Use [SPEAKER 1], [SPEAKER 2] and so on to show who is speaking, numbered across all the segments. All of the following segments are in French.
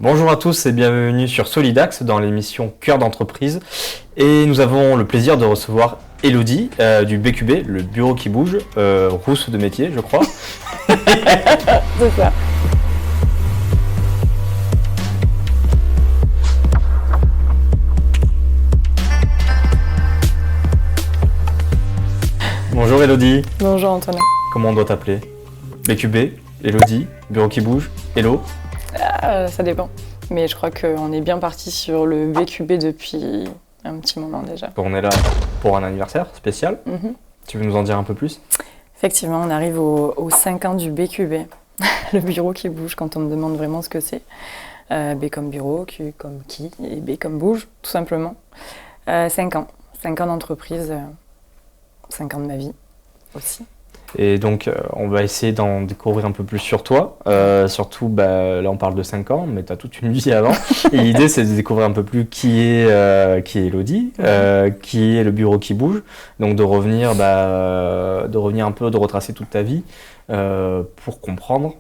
[SPEAKER 1] Bonjour à tous et bienvenue sur Solidax dans l'émission Cœur d'entreprise. Et nous avons le plaisir de recevoir Elodie du BQB, le bureau qui bouge, rousse de métier je crois.
[SPEAKER 2] C'est ça.
[SPEAKER 1] Bonjour Elodie,
[SPEAKER 2] Bonjour Antonin.
[SPEAKER 1] comment on doit t'appeler? BQB, Elodie, bureau qui bouge, Hello?
[SPEAKER 2] Ça dépend. Mais je crois qu'on est bien parti sur le BQB depuis un petit moment déjà.
[SPEAKER 1] On est là pour un anniversaire spécial. Tu veux nous en dire un peu plus?
[SPEAKER 2] Effectivement, on arrive aux 5 ans du BQB, le bureau qui bouge quand on me demande vraiment ce que c'est. B comme bureau, Q comme qui, et B comme bouge, tout simplement. 5 ans. 5 ans d'entreprise, 5 ans de ma vie aussi.
[SPEAKER 1] Et donc, on va essayer d'en découvrir un peu plus sur toi. Surtout, là, on parle de 5 ans, mais tu as toute une vie avant. Et l'idée, c'est de découvrir un peu plus qui est Elodie, qui est le bureau qui bouge. Donc, de revenir un peu, de retracer toute ta vie pour comprendre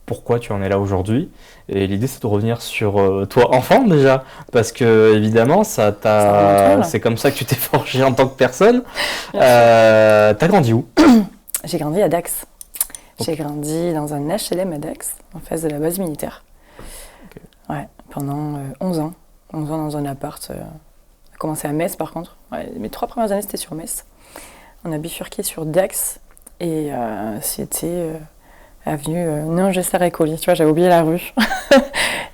[SPEAKER 1] pourquoi tu en es là aujourd'hui. Et l'idée, c'est de revenir sur toi enfant déjà, parce que évidemment, c'est comme ça que tu t'es forgé en tant que personne. T'as grandi où?
[SPEAKER 2] J'ai grandi à Dax.
[SPEAKER 1] Ok.
[SPEAKER 2] J'ai grandi dans un HLM à Dax, en face de la base militaire.
[SPEAKER 1] Ok.
[SPEAKER 2] Ouais, pendant 11 ans. 11 ans dans un appart. On a commencé à Metz par contre. Ouais, mes 3 premières années, c'était sur Metz. On a bifurqué sur Dax et c'était avenue Ningesta-Récoli. Tu vois, j'avais oublié la rue.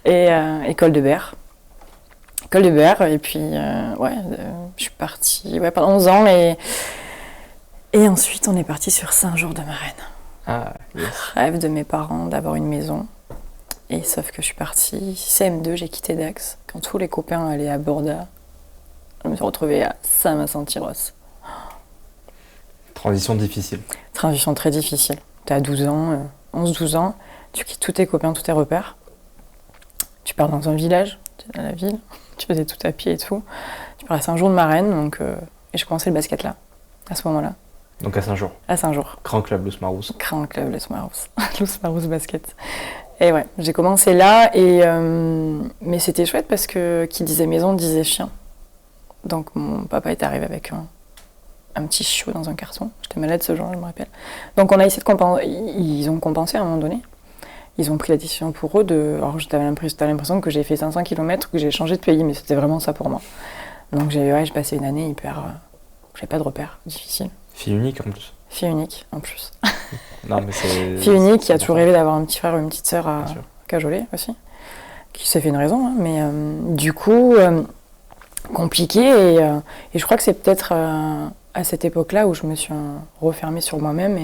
[SPEAKER 2] Et école de Berre. École de Berre, et puis je suis partie pendant 11 ans et ensuite on est parti sur Saint-Jour-de-Marraine.
[SPEAKER 1] Ah, yes.
[SPEAKER 2] Rêve de mes parents d'avoir une maison. Et sauf que je suis partie CM2, j'ai quitté Dax. Quand tous les copains allaient à Borda, je me suis retrouvée à Saint-Vincent-Tyrosse.
[SPEAKER 1] Transition difficile.
[SPEAKER 2] Transition très difficile. T'es à 12 ans, 11-12 ans, tu quittes tous tes copains, tous tes repères. Tu pars dans un village, tu es dans la ville, tu faisais tout à pied et tout. Tu pars à Saint-Jour-de-Marraine, et je commençais le basket là, à ce moment-là.
[SPEAKER 1] Donc à Saint-Jean.
[SPEAKER 2] À Saint-Jour.
[SPEAKER 1] Grand club, Los Marousse.
[SPEAKER 2] Grand club, Los Marousse. Los Marousse basket. Et ouais, j'ai commencé là, mais c'était chouette parce que qui disait maison disait chien. Donc mon papa est arrivé avec un petit chiot dans un carton. J'étais malade ce jour-là, je me rappelle. Donc on a essayé de compenser. Ils ont compensé à un moment donné. Ils ont pris la décision pour eux de... Alors t'avais l'impression que j'ai fait 500 km, que j'ai changé de pays, mais c'était vraiment ça pour moi. Donc j'ai passé une année hyper... j'avais pas de repères, difficile.
[SPEAKER 1] Fille unique en plus.
[SPEAKER 2] Fille unique, en plus.
[SPEAKER 1] Non, mais c'est...
[SPEAKER 2] Fille unique qui a toujours rêvé d'avoir un petit frère ou une petite sœur à
[SPEAKER 1] Bien sûr.
[SPEAKER 2] cajoler aussi. Qui s'est fait une raison, hein, mais du coup, compliqué. Et je crois que c'est peut-être à cette époque-là où je me suis refermée sur moi-même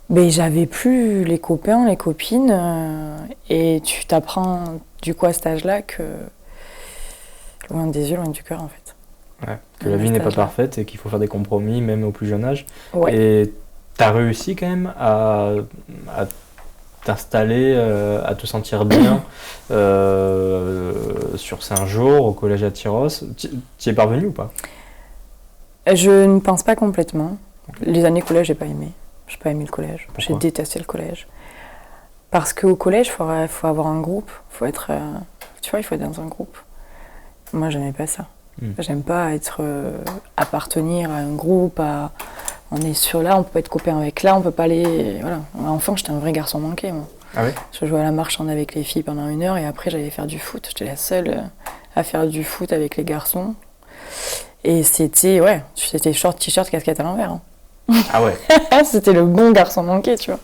[SPEAKER 2] mais j'avais plus les copains, les copines, et tu t'apprends du coup à cet âge-là que loin des yeux, loin du cœur en fait.
[SPEAKER 1] Ouais, que la vie n'est pas parfaite et qu'il faut faire des compromis même au plus jeune âge.
[SPEAKER 2] Ouais.
[SPEAKER 1] Et t'as réussi quand même à t'installer, à te sentir bien sur Saint-Jean, au collège à Tyrosse. T'y es parvenu ou pas?
[SPEAKER 2] Je ne pense pas complètement. Les années collège, j'ai pas aimé. J'ai pas aimé le collège.
[SPEAKER 1] Pourquoi?
[SPEAKER 2] J'ai détesté le collège. Parce qu'au collège, il faut avoir un groupe. Faut être, tu vois, il faut être dans un groupe. Moi, j'aimais pas ça. J'aime pas appartenir à un groupe. On est sur là, on peut pas être copain avec là, on peut pas aller. Voilà. Enfant, j'étais un vrai garçon manqué, moi.
[SPEAKER 1] Ah oui?
[SPEAKER 2] Je jouais à la marchande avec les filles pendant 1 heure et après, j'allais faire du foot. J'étais la seule à faire du foot avec les garçons. Et c'était short, t-shirt, casquette à l'envers. Hein.
[SPEAKER 1] Ah ouais.
[SPEAKER 2] C'était le bon garçon manqué, tu vois.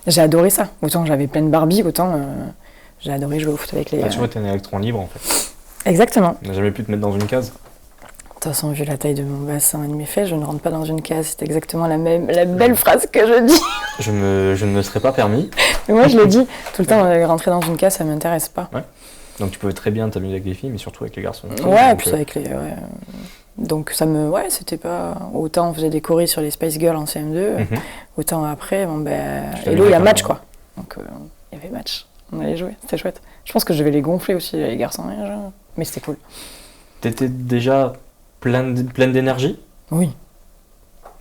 [SPEAKER 2] J'ai adoré ça. Autant j'avais plein de Barbie, autant j'ai adoré jouer au foot avec les...
[SPEAKER 1] Tu vois, t'es un électron libre en fait.
[SPEAKER 2] Exactement.
[SPEAKER 1] On n'a jamais pu te mettre dans une case.
[SPEAKER 2] De toute façon, vu la taille de mon bassin et de mes fesses, je ne rentre pas dans une case. C'est exactement la belle phrase que je dis.
[SPEAKER 1] Je ne me serais pas permis.
[SPEAKER 2] Mais moi, je le dis tout le temps, rentrer dans une case, ça ne m'intéresse pas.
[SPEAKER 1] Ouais. Donc tu pouvais très bien t'amuser avec les filles, mais surtout avec les garçons.
[SPEAKER 2] Ouais, et puis avec les... Ouais. Donc ça me... Ouais, c'était pas... Autant on faisait des choris sur les Spice Girls en CM2, autant après, Hello, il y a match, quoi. Donc il y avait match. On allait jouer, c'était chouette. Je pense que je devais les gonfler aussi, les garçons. Mais c'était cool.
[SPEAKER 1] T'étais déjà pleine d'énergie?
[SPEAKER 2] Oui.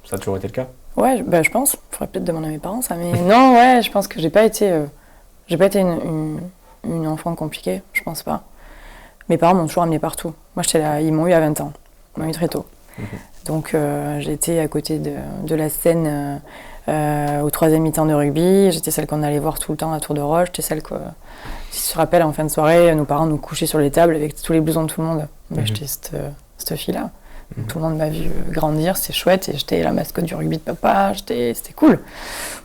[SPEAKER 1] Ça a toujours été le cas?
[SPEAKER 2] Ouais, je pense. Il faudrait peut-être demander à mes parents ça. Mais non, ouais, je pense que j'ai pas été une enfant compliqué, je pense pas. Mes parents m'ont toujours amené partout. Moi, j'étais là, ils m'ont eu à 20 ans. Ils m'ont eu très tôt. Donc, j'étais à côté de la scène au 3e mi-temps de rugby. J'étais celle qu'on allait voir tout le temps à Tour de Roche. J'étais celle que, si tu te rappelles, en fin de soirée, nos parents nous couchaient sur les tables avec tous les blousons de tout le monde. J'étais cette fille-là. Tout le monde m'a vu grandir, c'est chouette. Et j'étais la mascotte du rugby de papa. C'était cool.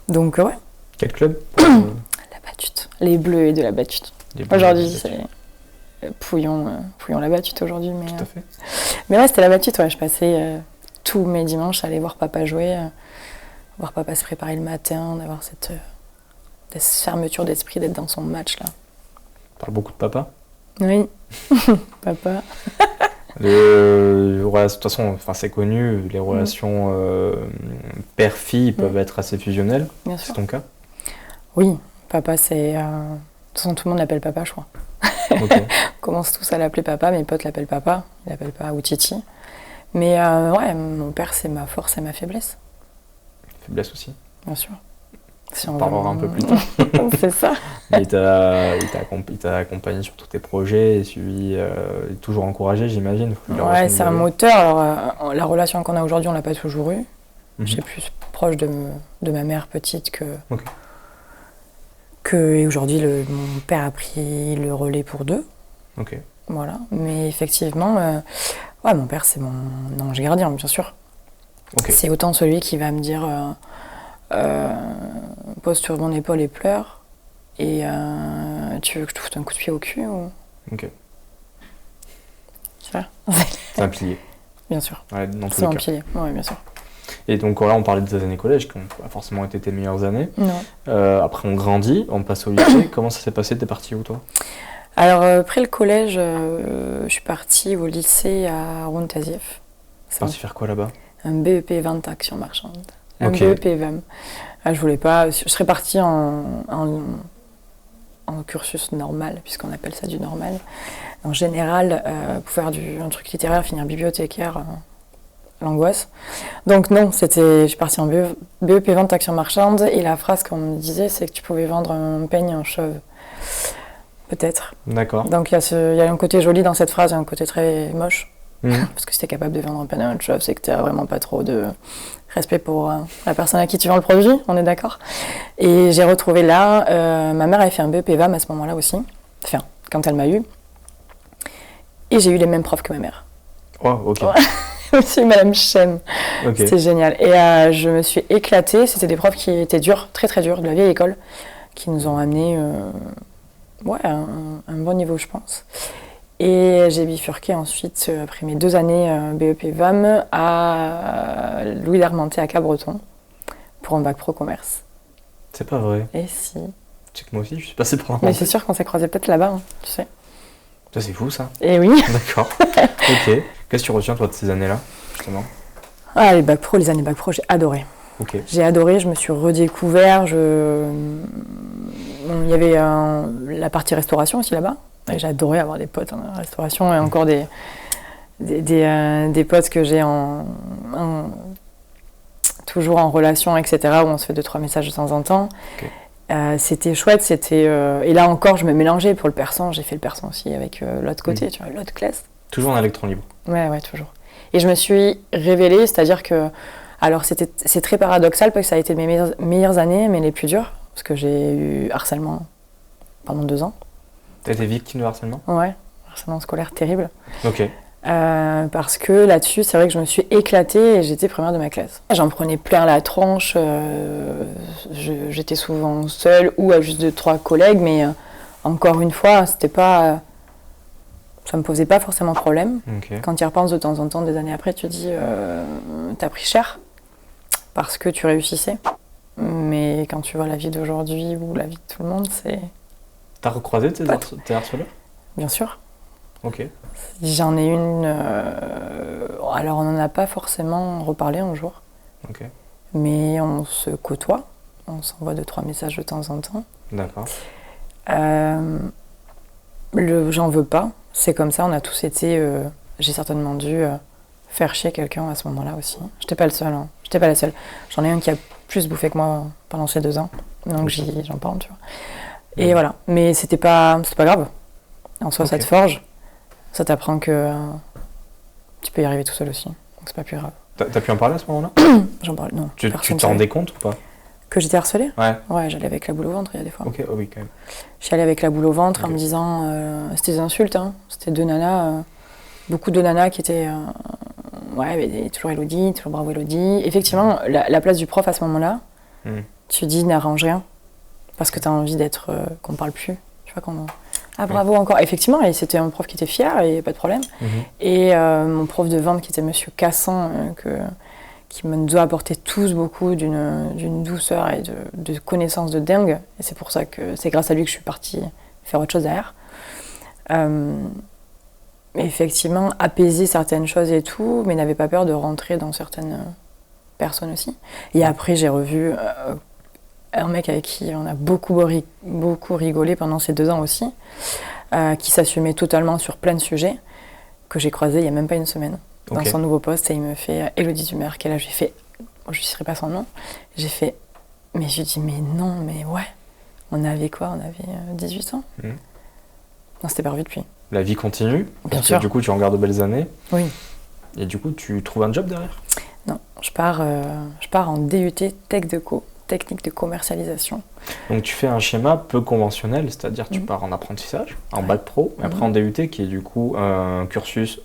[SPEAKER 2] Donc, ouais.
[SPEAKER 1] Quel club?
[SPEAKER 2] La Battute. Les Bleus et de la Battute. Aujourd'hui, c'est Pouillon la Battute aujourd'hui. Mais,
[SPEAKER 1] tout à fait.
[SPEAKER 2] Mais ouais, c'était la Battute. Ouais. Je passais tous mes dimanches à aller voir papa jouer, voir papa se préparer le matin, d'avoir cette fermeture d'esprit, d'être dans son match là.
[SPEAKER 1] Tu parles beaucoup de papa?
[SPEAKER 2] Oui, papa.
[SPEAKER 1] De toute façon, c'est connu, les relations père-fille peuvent être assez fusionnelles.
[SPEAKER 2] Bien sûr.
[SPEAKER 1] C'est ton cas?
[SPEAKER 2] Oui, papa c'est... De toute façon, tout le monde l'appelle papa, je crois.
[SPEAKER 1] Okay.
[SPEAKER 2] On commence tous à l'appeler papa, mes potes l'appellent papa, ils l'appellent pas ou Titi. Mais ouais, mon père c'est ma force et ma faiblesse.
[SPEAKER 1] Faiblesse aussi?
[SPEAKER 2] Bien sûr. Si
[SPEAKER 1] on parlera un peu plus tard.
[SPEAKER 2] C'est ça.
[SPEAKER 1] Il t'a accompagné sur tous tes projets, et suivi, toujours encouragé, j'imagine.
[SPEAKER 2] Ouais, c'est un moteur. Alors, la relation qu'on a aujourd'hui, on l'a pas toujours eue. J'ai plus proche de ma mère petite que... Et aujourd'hui, mon père a pris le relais pour deux.
[SPEAKER 1] Ok.
[SPEAKER 2] Voilà. Mais effectivement, ouais, mon père, c'est mon ange gardien, bien sûr.
[SPEAKER 1] Okay.
[SPEAKER 2] C'est autant celui qui va me dire pose sur mon épaule et pleure. Et tu veux que je te foute un coup de pied au cul ou...
[SPEAKER 1] Ok.
[SPEAKER 2] Tu vois?
[SPEAKER 1] C'est un pilier.
[SPEAKER 2] Bien sûr.
[SPEAKER 1] Ouais,
[SPEAKER 2] c'est un pilier, ouais, bien sûr.
[SPEAKER 1] Et donc là, on parlait de tes années collège, qui n'ont pas forcément été tes meilleures années.
[SPEAKER 2] Non.
[SPEAKER 1] Après, on grandit, on passe au lycée. Comment ça s'est passé? T'es parti où, toi?
[SPEAKER 2] Alors, après le collège, je suis partie au lycée à Rouen-Tazieff.
[SPEAKER 1] T'es parti faire quoi là-bas?
[SPEAKER 2] Un BEP vente action marchande. Un
[SPEAKER 1] Okay.
[SPEAKER 2] BEP VAM. Je voulais pas... Je serais partie en cursus normal, puisqu'on appelle ça du normal. En général, pour faire un truc littéraire, finir bibliothécaire... l'angoisse. Donc non, je suis partie en BEP vente action marchande et la phrase qu'on me disait, c'est que tu pouvais vendre un peigne en chauve. Peut-être.
[SPEAKER 1] D'accord.
[SPEAKER 2] Donc il y a un côté joli dans cette phrase et un côté très moche. Parce que si t'es capable de vendre un peigne en chauve, c'est que t'as vraiment pas trop de respect pour la personne à qui tu vends le produit, on est d'accord. Et j'ai retrouvé là, ma mère avait fait un BEP VAM à ce moment-là aussi, enfin, quand elle m'a eu. Et j'ai eu les mêmes profs que ma mère.
[SPEAKER 1] Oh, ok.
[SPEAKER 2] Ouais. Monsieur et Madame Chem. Okay. C'était génial. Et je me suis éclatée. C'était des profs qui étaient durs, très très durs, de la vieille école, qui nous ont amené à un bon niveau, je pense. Et j'ai bifurqué ensuite, après mes 2 années BEP VAM, à Louis d'Armenté à Cabreton, pour un bac pro commerce.
[SPEAKER 1] C'est pas vrai.
[SPEAKER 2] Et si.
[SPEAKER 1] Tu sais que moi aussi, je suis passé par un...
[SPEAKER 2] Mais c'est sûr qu'on s'est croisés peut-être là-bas, hein, tu sais.
[SPEAKER 1] Ça, c'est fou, ça.
[SPEAKER 2] Et oui.
[SPEAKER 1] D'accord. Ok. Qu'est-ce que tu retiens, toi, de ces années-là, justement?
[SPEAKER 2] Ah, les années bac pro, j'ai adoré.
[SPEAKER 1] Ok.
[SPEAKER 2] J'ai adoré, je me suis redécouvert. Il y avait la partie restauration aussi là-bas. Et j'ai adoré avoir des potes en restauration et encore des potes que j'ai toujours en relation, etc., où on se fait 2-3 messages de temps en temps. Okay. C'était chouette, et là encore, je me mélangeais pour le persan. J'ai fait le persan aussi avec l'autre côté, tu vois, l'autre classe.
[SPEAKER 1] Toujours en électron libre.
[SPEAKER 2] Ouais, toujours. Et je me suis révélée, c'est-à-dire que... Alors, c'est très paradoxal, parce que ça a été mes meilleures années, mais les plus dures, parce que j'ai eu harcèlement pendant 2 ans.
[SPEAKER 1] T'as été victime de harcèlement?
[SPEAKER 2] Ouais, harcèlement scolaire terrible.
[SPEAKER 1] Ok.
[SPEAKER 2] Parce que là-dessus, c'est vrai que je me suis éclatée et j'étais première de ma classe. J'en prenais plein la tronche, j'étais souvent seule ou à juste 2-3 collègues, mais encore une fois, c'était pas... ça me posait pas forcément problème.
[SPEAKER 1] Okay.
[SPEAKER 2] Quand tu y repenses de temps en temps, des années après, tu te dis t'as pris cher parce que tu réussissais. Mais quand tu vois la vie d'aujourd'hui ou la vie de tout le monde, c'est...
[SPEAKER 1] T'as recroisé tes harceleurs? Bien
[SPEAKER 2] sûr.
[SPEAKER 1] Ok.
[SPEAKER 2] J'en ai une... alors, on n'en a pas forcément reparlé un jour.
[SPEAKER 1] Ok.
[SPEAKER 2] Mais on se côtoie. On s'envoie 2-3 messages de temps en temps.
[SPEAKER 1] D'accord.
[SPEAKER 2] J'en veux pas. C'est comme ça, on a tous été... j'ai certainement dû faire chier quelqu'un à ce moment-là aussi. J'étais pas le seul, hein. J'étais pas la seule. J'en ai un qui a plus bouffé que moi pendant ces 2 ans. Donc j'en parle, tu vois. Et voilà. Mais c'était pas grave. En soi, ça te forge. Ça t'apprend que tu peux y arriver tout seul aussi. Donc c'est pas plus grave.
[SPEAKER 1] T'as pu en parler à ce moment-là?
[SPEAKER 2] J'en parle, non.
[SPEAKER 1] Tu t'en rendais compte ou pas?
[SPEAKER 2] Que j'étais harcelée?
[SPEAKER 1] Ouais.
[SPEAKER 2] Ouais, j'allais avec la boule au ventre, il y a des fois.
[SPEAKER 1] Ok, oh oui, quand même.
[SPEAKER 2] Je suis allée avec la boule au ventre en me disant... c'était des insultes, hein. C'était deux nanas, beaucoup de nanas qui étaient... ouais, mais toujours Elodie, toujours bravo Elodie. Effectivement, la place du prof à ce moment-là, tu dis n'arrange rien. Parce que tu as envie d'être... qu'on parle plus. Tu vois, qu'on... Ah, bravo encore. Effectivement, et c'était un prof qui était fier, et pas de problème. Et mon prof de vente qui était Monsieur Cassan, qui nous a apporté tous beaucoup d'une douceur et de connaissances de dingue. Et c'est pour ça que c'est grâce à lui que je suis partie faire autre chose derrière. Effectivement, apaiser certaines choses et tout, mais n'avait pas peur de rentrer dans certaines personnes aussi. Et après, j'ai revu un mec avec qui on a beaucoup rigolé pendant ces 2 ans aussi, qui s'assumait totalement sur plein de sujets, que j'ai croisé il n'y a même pas une semaine. Dans son nouveau poste, et il me fait Élodie Dumer, quel âge? J'ai fait, je ne dirai pas son nom, j'ai fait, mais je lui dis, mais non, mais ouais, on avait quoi? On avait 18 ans. Non, c'était pas revu depuis.
[SPEAKER 1] La vie continue,
[SPEAKER 2] bien sûr.
[SPEAKER 1] Du coup, tu en gardes de belles années.
[SPEAKER 2] Oui.
[SPEAKER 1] Et du coup, tu trouves un job derrière?
[SPEAKER 2] Non, je pars en DUT Tech Deco, technique de commercialisation.
[SPEAKER 1] Donc tu fais un schéma peu conventionnel, c'est-à-dire tu pars en apprentissage, en bac pro, et après en DUT qui est du coup un cursus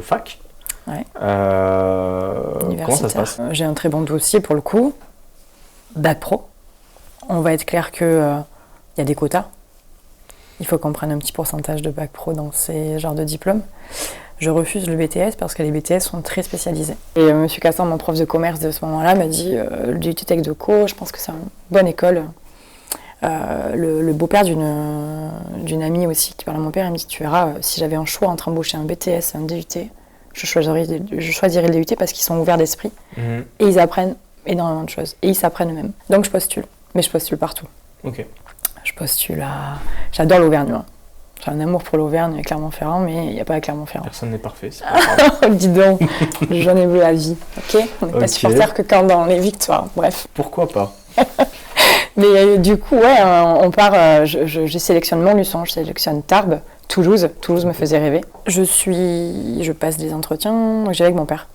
[SPEAKER 1] fac.
[SPEAKER 2] Ouais.
[SPEAKER 1] Comment ça se passe?
[SPEAKER 2] J'ai un très bon dossier pour le coup. Bac pro. On va être clair que y a des quotas. Il faut qu'on prenne un petit pourcentage de bac pro dans ces genres de diplômes. Je refuse le BTS parce que les BTS sont très spécialisés. Et Monsieur Cassan, mon prof de commerce de ce moment-là, m'a dit le DUT Tech Deco, je pense que c'est une bonne école. Le beau-père d'une amie aussi qui parle à mon père, il me dit tu verras, si j'avais un choix entre embaucher un BTS et un DUT, je choisirais le DUT parce qu'ils sont ouverts d'esprit et ils apprennent énormément de choses et ils s'apprennent eux-mêmes. Donc je postule, mais je postule partout.
[SPEAKER 1] Ok.
[SPEAKER 2] Je postule à... J'adore l'Auvergne, moi. J'ai un amour pour l'Auvergne et Clermont-Ferrand, mais il n'y a pas à Clermont-Ferrand.
[SPEAKER 1] Personne n'est parfait, c'est pas grave.
[SPEAKER 2] Dis donc, j'en ai vu la vie, ok? On n'est pas supporter que quand dans les victoires, bref.
[SPEAKER 1] Pourquoi pas?
[SPEAKER 2] Mais du coup, ouais, on part, je sélectionne Montluçon, je sélectionne Tarbes, Toulouse. Toulouse me faisait rêver. Je passe des entretiens, donc j'y vais avec mon père.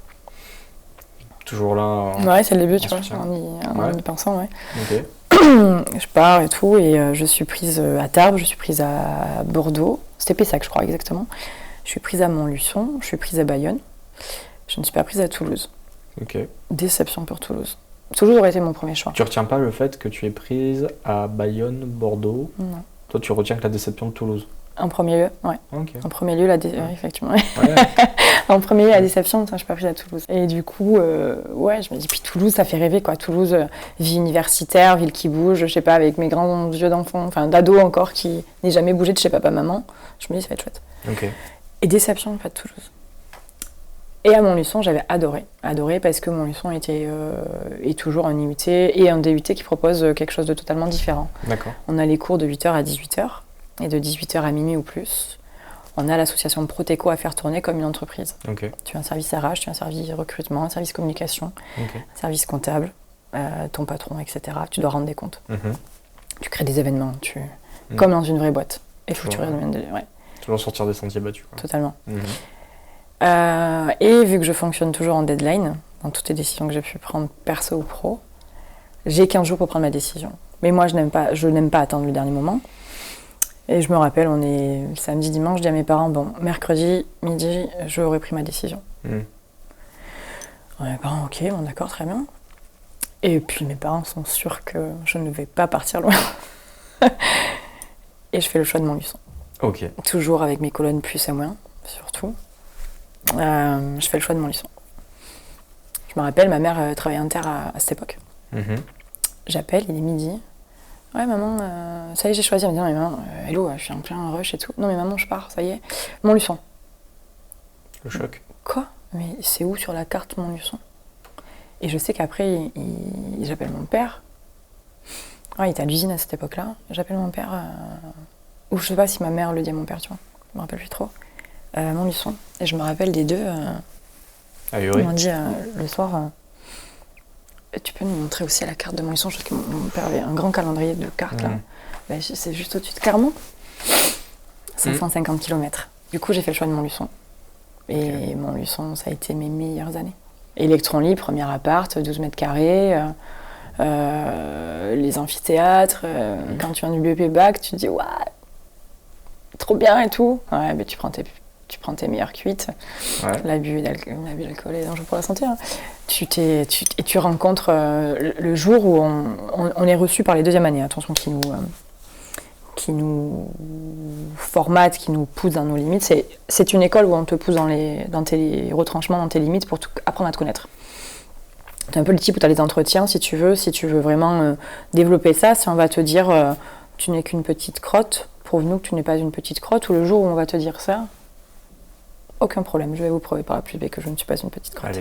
[SPEAKER 1] Toujours là?
[SPEAKER 2] Ouais, c'est le début, tu vois, en y pensant, ouais.
[SPEAKER 1] Ok.
[SPEAKER 2] Je pars et tout, et je suis prise à Tarbes, je suis prise à Bordeaux, c'était Pessac, je crois, exactement. Je suis prise à Montluçon, je suis prise à Bayonne. Je ne suis pas prise à Toulouse.
[SPEAKER 1] Ok.
[SPEAKER 2] Déception pour Toulouse. Toulouse aurait été mon premier choix.
[SPEAKER 1] Tu retiens pas le fait que tu es prise à Bayonne, Bordeaux?
[SPEAKER 2] Non.
[SPEAKER 1] Toi, tu retiens que la déception de Toulouse?
[SPEAKER 2] En premier lieu, ouais.
[SPEAKER 1] Okay.
[SPEAKER 2] En premier lieu, effectivement. Ouais. En premier lieu, la déception, je suis pas prise à Toulouse. Et du coup, ouais, je me dis, puis Toulouse, ça fait rêver, quoi. Toulouse, vie universitaire, ville qui bouge, je sais pas, avec mes grands yeux d'enfant, enfin d'ado encore, qui n'est jamais bougé de chez papa-maman. Je me dis, ça va être chouette.
[SPEAKER 1] Okay.
[SPEAKER 2] Et déception, pas de Toulouse. Et à Montluçon, j'avais adoré parce que Montluçon est toujours un IUT et un DUT qui propose quelque chose de totalement différent.
[SPEAKER 1] D'accord.
[SPEAKER 2] On a les cours de 8h à 18h et de 18h à minuit ou plus. On a l'association Proteco à faire tourner comme une entreprise.
[SPEAKER 1] Okay.
[SPEAKER 2] Tu as un service RH, tu as un service recrutement, un service communication,
[SPEAKER 1] okay.
[SPEAKER 2] un service comptable, ton patron, etc. Tu dois rendre des comptes. Tu crées des événements, comme dans une vraie boîte. Et faut que tu ouais.
[SPEAKER 1] Toujours sortir des sentiers battus. Quoi.
[SPEAKER 2] Totalement. Et vu que je fonctionne toujours en deadline, dans toutes les décisions que j'ai pu prendre perso ou pro, j'ai 15 jours pour prendre ma décision. Mais moi, je n'aime pas attendre le dernier moment. Et je me rappelle, on est samedi, dimanche, je dis à mes parents, bon, mercredi, midi, j'aurais pris ma décision. Mes parents, ok, bon d'accord, très bien. Et puis mes parents sont sûrs que je ne vais pas partir loin. Et je fais le choix de Montluçon.
[SPEAKER 1] Ok.
[SPEAKER 2] Toujours avec mes colonnes plus et moins, surtout. Je fais le choix de Montluçon. Je me rappelle, ma mère travaillait inter à cette époque. J'appelle, il est midi. Ouais, maman, ça y est, j'ai choisi. Elle me dit, non, mais maman, hello, je suis en plein rush et tout. Non, mais maman, je pars, ça y est. Montluçon.
[SPEAKER 1] Le choc.
[SPEAKER 2] Quoi? Mais c'est où sur la carte Montluçon? Et je sais qu'après, j'appelle mon père. Ouais, il était à l'usine à cette époque-là. J'appelle mon père, ou je sais pas si ma mère le dit à mon père, tu vois. Je me rappelle plus trop. Montluçon. Et je me rappelle des deux. Ils m'ont dit le soir, tu peux nous montrer aussi la carte de Montluçon. Je sais que mon père avait un grand calendrier de cartes là. C'est juste au-dessus de Clermont. 550 km. Du coup, j'ai fait le choix de Montluçon. Et Montluçon, ça a été mes meilleures années. Électron libre, premier appart, 12 mètres carrés, les amphithéâtres. Quand tu viens du BEP Bac, tu te dis, waouh, trop bien et tout. Ouais, mais tu prends tes meilleures cuites. Ouais. L'abus d'alcool est dangereux pour la santé. Hein. Et tu rencontres le jour où on est reçu par les deuxièmes années, attention, qui nous formate, qui nous pousse dans nos limites. C'est une école où on te pousse dans tes retranchements, dans tes limites pour apprendre à te connaître. C'est un peu le type où tu as les entretiens, si tu veux vraiment développer ça, si on va te dire tu n'es qu'une petite crotte, prouve-nous que tu n'es pas une petite crotte, ou le jour où on va te dire ça, aucun problème, je vais vous prouver par la plus belle que je ne suis pas une petite crotte.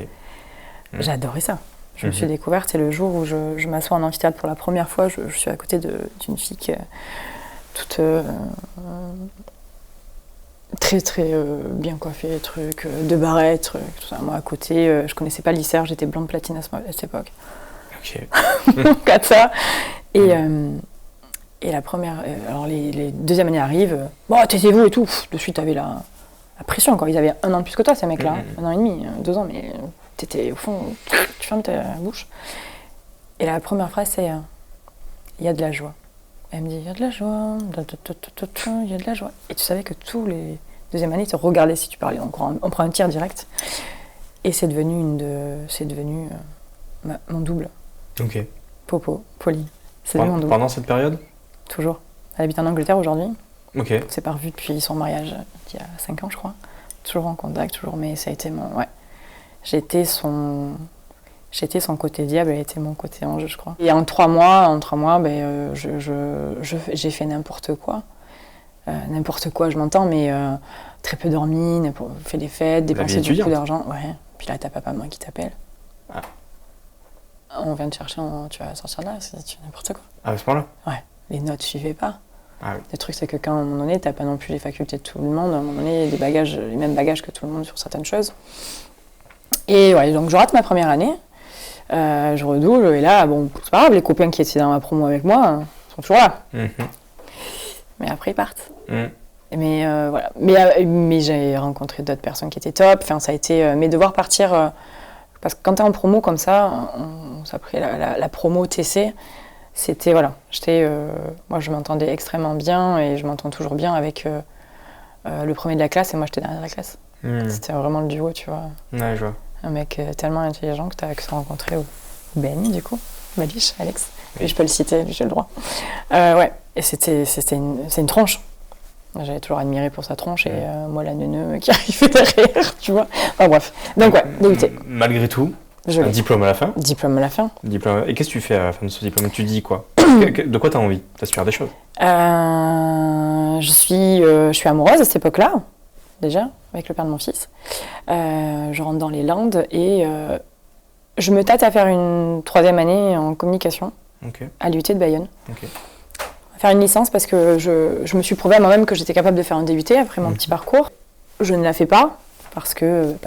[SPEAKER 2] J'ai adoré ça. Je me suis découverte, c'est le jour où je m'assois en amphithéâtre pour la première fois, je suis à côté d'une fille qui toute très très bien coiffée, de barrette, tout ça. Moi à côté, je connaissais pas l'ICER, j'étais blonde platine à cette époque. Ok. Donc à ça. Et la première, alors les deuxièmes années arrivent, bon taisez-vous et tout, de suite t'avais la pression quoi. Ils avaient 1 an de plus que toi ces mecs-là, 1 an et demi, 2 ans, mais t'étais au fond, tu fermes ta bouche. Et la première phrase c'est il y a de la joie. Elle me dit, il y a de la joie, il y a de la joie. Et tu savais que tous les deuxièmes années, ils te regardaient si tu parlais. Donc on prend un tir direct. Et c'est devenu mon double. Ok. Popo, Polly. C'est devenu mon double.
[SPEAKER 1] Pendant cette période ?
[SPEAKER 2] Toujours. Elle habite en Angleterre aujourd'hui.
[SPEAKER 1] Ok.
[SPEAKER 2] C'est pas revu depuis son mariage, il y a 5 ans, je crois. Toujours en contact, toujours. Mais ça a été mon... Ouais. J'étais son côté diable, elle était mon côté ange, je crois. Et en 3 mois, j'ai fait n'importe quoi. N'importe quoi, je m'entends, mais très peu dormi, fait des fêtes, dépensé beaucoup d'argent. Ouais. Puis là, t'as papa-maman qui t'appelle. Ah. On vient te chercher, tu vas sortir de là, tu fais n'importe quoi.
[SPEAKER 1] Ah, à ce point-là ?
[SPEAKER 2] Ouais. Les notes suivaient pas.
[SPEAKER 1] Ah, oui.
[SPEAKER 2] Le truc, c'est que quand, à un moment donné, t'as pas non plus les facultés de tout le monde, à un moment donné, les mêmes bagages que tout le monde sur certaines choses. Et ouais, donc je rate ma première année. Je redouble, et là, bon, c'est pas grave, les copains qui étaient dans ma promo avec moi sont toujours là. Mais après, ils partent. Mais voilà. Mais j'ai rencontré d'autres personnes qui étaient top. Enfin, ça a été mes devoirs partir. Parce que quand t'es en promo comme ça, on s'appelait la promo TC. C'était, voilà. Moi, je m'entendais extrêmement bien, et je m'entends toujours bien avec le premier de la classe, et moi, j'étais dernière de la classe. C'était vraiment le duo, tu vois.
[SPEAKER 1] Ouais, je vois.
[SPEAKER 2] Un mec tellement intelligent que tu as rencontré au BNI, du coup, Malish, Alex. Oui. Je peux le citer, j'ai le droit. Ouais, et c'est une tronche. J'avais toujours admiré pour sa tronche, et moi, la neuneu qui arrivait derrière, tu vois. Enfin bref, donc ouais, dégoûté.
[SPEAKER 1] Malgré tout, un diplôme à la fin.
[SPEAKER 2] Diplôme à la fin.
[SPEAKER 1] Et qu'est-ce que tu fais à la fin de ce diplôme ? Tu dis quoi ? De quoi tu as envie ? T'aspires des choses ?
[SPEAKER 2] Je suis amoureuse à cette époque-là, déjà, avec le père de mon fils. Je rentre dans les Landes et je me tâte à faire une 3e année en communication à l'UT de Bayonne. Faire une licence parce que je me suis prouvé à moi-même que j'étais capable de faire un DUT après mon petit parcours. Je ne la fais pas parce qu'il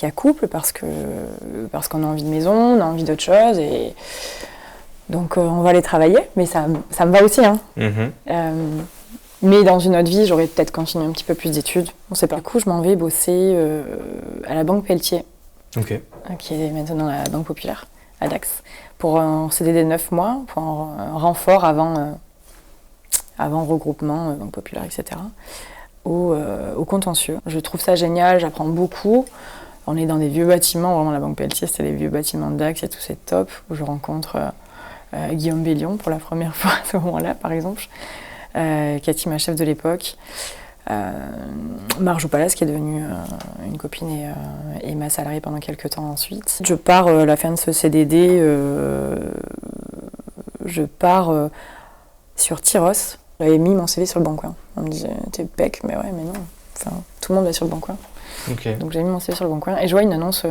[SPEAKER 2] y a couple, parce qu'on a envie de maison, on a envie d'autre chose, et donc on va aller travailler, mais ça me va aussi. Hein. Mais dans une autre vie, j'aurais peut-être continué un petit peu plus d'études. On sait pas. Du coup, je m'en vais bosser à la Banque Pelletier, qui est maintenant la Banque Populaire, à Dax, pour un CDD de 9 mois, pour un renfort avant regroupement, Banque Populaire, etc., au contentieux. Je trouve ça génial, j'apprends beaucoup. On est dans des vieux bâtiments, vraiment la Banque Pelletier, c'était les vieux bâtiments de Dax et tout, c'est top, où je rencontre Guillaume Bellion pour la première fois à ce moment-là, par exemple. Cathy, ma chef de l'époque, Marjou Palas, qui est devenue une copine et ma salariée pendant quelques temps ensuite. Je pars à la fin de ce CDD, je pars sur Tyros. J'avais mis mon CV sur le Bon Coin. On me disait, t'es pec, mais ouais, mais non. Enfin, tout le monde va sur le Bon Coin. Donc j'ai mis mon CV sur le Bon Coin et je vois une annonce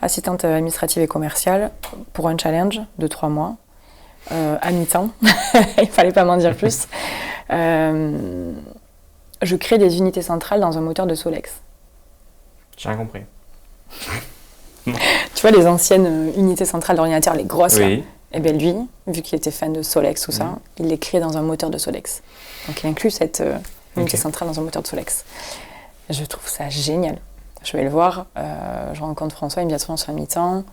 [SPEAKER 2] assistante administrative et commerciale pour un challenge de 3 mois. À mi-temps, il fallait pas m'en dire plus. Je crée des unités centrales dans un moteur de Solex.
[SPEAKER 1] J'ai rien compris.
[SPEAKER 2] Tu vois les anciennes unités centrales d'ordinateur, les grosses, là, Et bien lui, vu qu'il était fan de Solex, tout ça, il l'est créé dans un moteur de Solex. Donc il inclut cette unité centrale dans un moteur de Solex. Je trouve ça génial. Je vais le voir, je rencontre François, il me dit attention, c'est un mi-temps.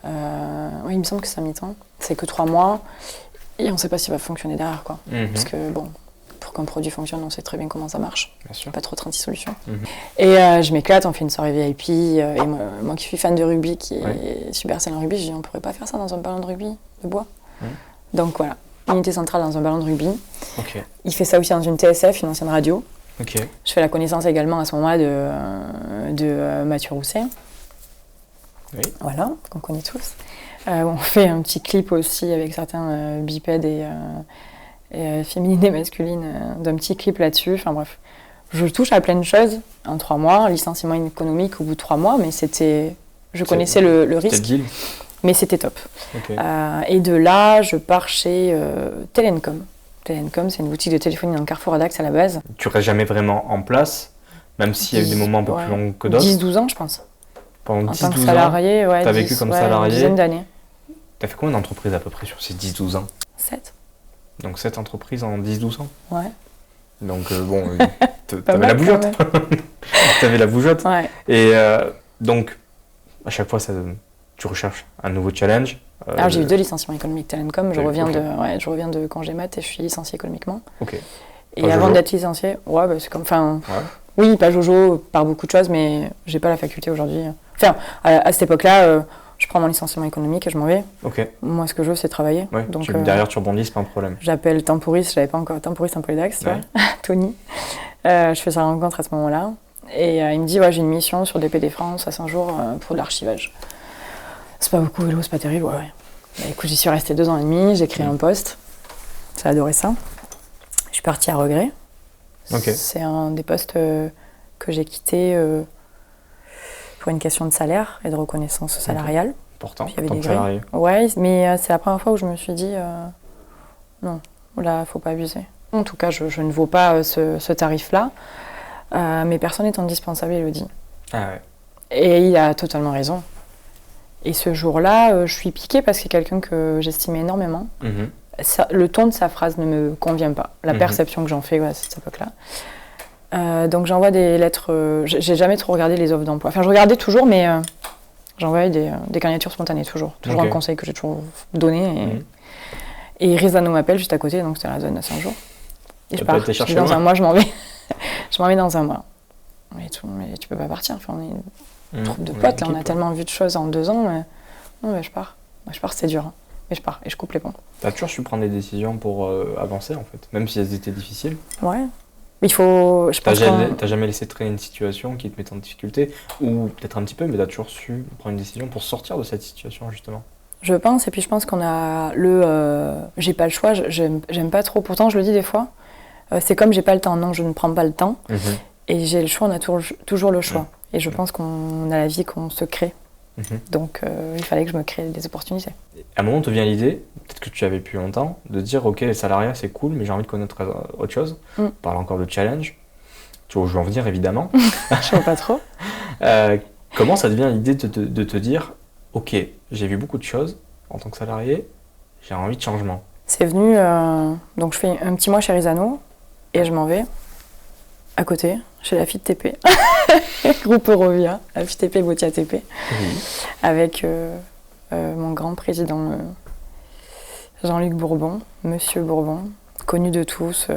[SPEAKER 2] Oui, il me semble que c'est un mi-temps. C'est que 3 mois. Et on ne sait pas s'il va fonctionner derrière, quoi. Parce que, bon, pour qu'un produit fonctionne, on sait très bien comment ça marche.
[SPEAKER 1] Bien sûr.
[SPEAKER 2] Pas trop 36 solutions. Et je m'éclate, on fait une soirée VIP. Et moi qui suis fan de rugby, qui est super excellent en rugby, je dis on pourrait pas faire ça dans un ballon de rugby de bois. Donc voilà, unité centrale dans un ballon de rugby.
[SPEAKER 1] Okay.
[SPEAKER 2] Il fait ça aussi dans une TSF, une ancienne radio.
[SPEAKER 1] Okay.
[SPEAKER 2] Je fais la connaissance également à ce moment-là de Mathieu Rousset.
[SPEAKER 1] Oui.
[SPEAKER 2] Voilà, qu'on connaît tous. On fait un petit clip aussi avec certains bipèdes et féminines et masculines, d'un petit clip là-dessus. Enfin bref, je touche à plein de choses en 3 mois. Licenciement économique au bout de 3 mois, mais je connaissais le risque, deal. Mais c'était top. Okay. Et de là, je pars chez Telencom. Telencom, c'est une boutique de téléphonie dans le Carrefour à Dax à la base.
[SPEAKER 1] Tu restes jamais vraiment en place, même s'il y a eu des moments un peu plus longs que d'autres.
[SPEAKER 2] 10-12 ans, je pense.
[SPEAKER 1] Pendant 10-12 ans,
[SPEAKER 2] en tant que salarié, ouais.
[SPEAKER 1] Tu as vécu comme salarié.
[SPEAKER 2] Une dizaine d'années.
[SPEAKER 1] Tu as fait combien d'entreprises à peu près sur ces 10-12 ans?
[SPEAKER 2] 7.
[SPEAKER 1] Donc 7 entreprises en 10-12 ans?
[SPEAKER 2] Ouais.
[SPEAKER 1] Donc bon, t'avais la bougeotte. T'avais la bougeotte.
[SPEAKER 2] Ouais.
[SPEAKER 1] Et donc, à chaque fois, tu recherches un nouveau challenge.
[SPEAKER 2] Alors j'ai eu 2 licenciements économiques Telencom. Je reviens de congé mat et je suis licenciée économiquement.
[SPEAKER 1] Ok.
[SPEAKER 2] Et pas avant Jojo. D'être licenciée, ouais, bah, c'est comme... Oui, pas Jojo, par beaucoup de choses, mais j'ai pas la faculté aujourd'hui. Enfin, à cette époque-là, je prends mon licenciement économique et je m'en vais.
[SPEAKER 1] Ok.
[SPEAKER 2] Moi, ce que je veux, c'est travailler.
[SPEAKER 1] Ouais,
[SPEAKER 2] donc,
[SPEAKER 1] derrière, tu rebondis, c'est pas un problème.
[SPEAKER 2] J'appelle Tempouris, je n'avais pas encore Tempouris en Polydax, ouais. Tony. Je fais sa rencontre à ce moment-là. Et il me dit, ouais, j'ai une mission sur DPD France à 5 jours pour de l'archivage. C'est pas beaucoup, vélo, c'est pas terrible, ouais. Bah, écoute, j'y suis restée 2 ans et demi, j'ai créé un poste. J'ai adoré ça. Je suis partie à regret.
[SPEAKER 1] Okay.
[SPEAKER 2] C'est un des postes que j'ai quitté pour une question de salaire et de reconnaissance salariale.
[SPEAKER 1] Important,
[SPEAKER 2] il y avait
[SPEAKER 1] tant
[SPEAKER 2] des
[SPEAKER 1] que salarié.
[SPEAKER 2] Ouais, mais c'est la première fois où je me suis dit non, là, faut pas abuser. En tout cas, je ne vaux pas ce tarif-là. Mais personne n'est indispensable, Elodie.
[SPEAKER 1] Ah ouais.
[SPEAKER 2] Et il a totalement raison. Et ce jour-là, je suis piquée parce que c'est quelqu'un que j'estimais énormément. Le ton de sa phrase ne me convient pas. La perception que j'en fais à cette époque-là. Donc j'envoie des lettres. J'ai jamais trop regardé les offres d'emploi. Enfin, je regardais toujours, mais j'envoyais des candidatures spontanées, toujours. Toujours un conseil que j'ai toujours donné. Et Rizano m'appelle juste à côté, donc c'était la zone à 5 jours. Et je pars. Dans un mois, je m'en vais. Je m'en vais dans un mois. Mais tu peux pas partir. Enfin, on est une troupe de potes. Là, on a tellement vu de choses en 2 ans. Mais... Non, mais je pars. Moi, c'est dur. Hein. Mais je pars et je coupe les ponts.
[SPEAKER 1] T'as toujours su prendre des décisions pour avancer, en fait, même si elles étaient difficiles.
[SPEAKER 2] Ouais. Il faut...
[SPEAKER 1] T'as jamais laissé traîner une situation qui te mettait en difficulté, ou peut-être un petit peu, mais t'as toujours su prendre une décision pour sortir de cette situation, justement.
[SPEAKER 2] Je pense, et puis je pense qu'on a j'ai pas le choix, j'aime pas trop. Pourtant, je le dis des fois, c'est comme j'ai pas le temps. Non, je ne prends pas le temps. Et j'ai le choix, on a toujours le choix. Et je pense qu'on a la vie qu'on se crée. Donc, il fallait que je me crée des opportunités.
[SPEAKER 1] À un moment, te vient l'idée, peut-être que tu avais plus longtemps, de dire ok, le salariat c'est cool, mais j'ai envie de connaître autre chose. On parle encore de challenge. Tu vois où je veux en venir, évidemment.
[SPEAKER 2] Je vois pas trop.
[SPEAKER 1] Comment ça devient l'idée de te dire ok, j'ai vu beaucoup de choses en tant que salarié, j'ai envie de changement.
[SPEAKER 2] C'est venu, donc je fais un petit mois chez Rizano et je m'en vais à côté, chez la FIT TP, groupe Eurovia, la FIT TP, Botia TP, avec mon grand président Jean-Luc Bourbon, Monsieur Bourbon, connu de tous.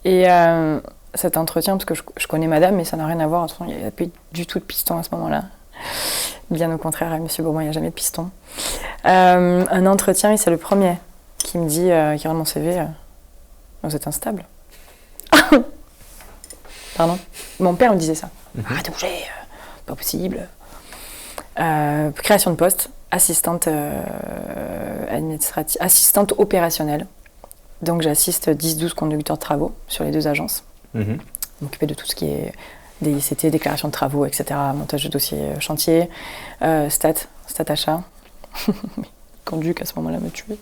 [SPEAKER 2] Et cet entretien, parce que je connais madame, mais ça n'a rien à voir, il n'y a plus du tout de piston à ce moment-là. Bien au contraire, à Monsieur Bourbon, il n'y a jamais de piston. Un entretien, et c'est le premier qui me dit, qui regarde mon CV, vous êtes instable. Pardon. Mon père me disait ça. Arrête de bouger, c'est pas possible. Création de poste, assistante opérationnelle. Donc j'assiste 10-12 conducteurs de travaux sur les 2 agences. M'occuper de tout ce qui est des ICT, déclaration de travaux, etc., montage de dossiers chantier, stat achat. Conduc à ce moment-là me tuait.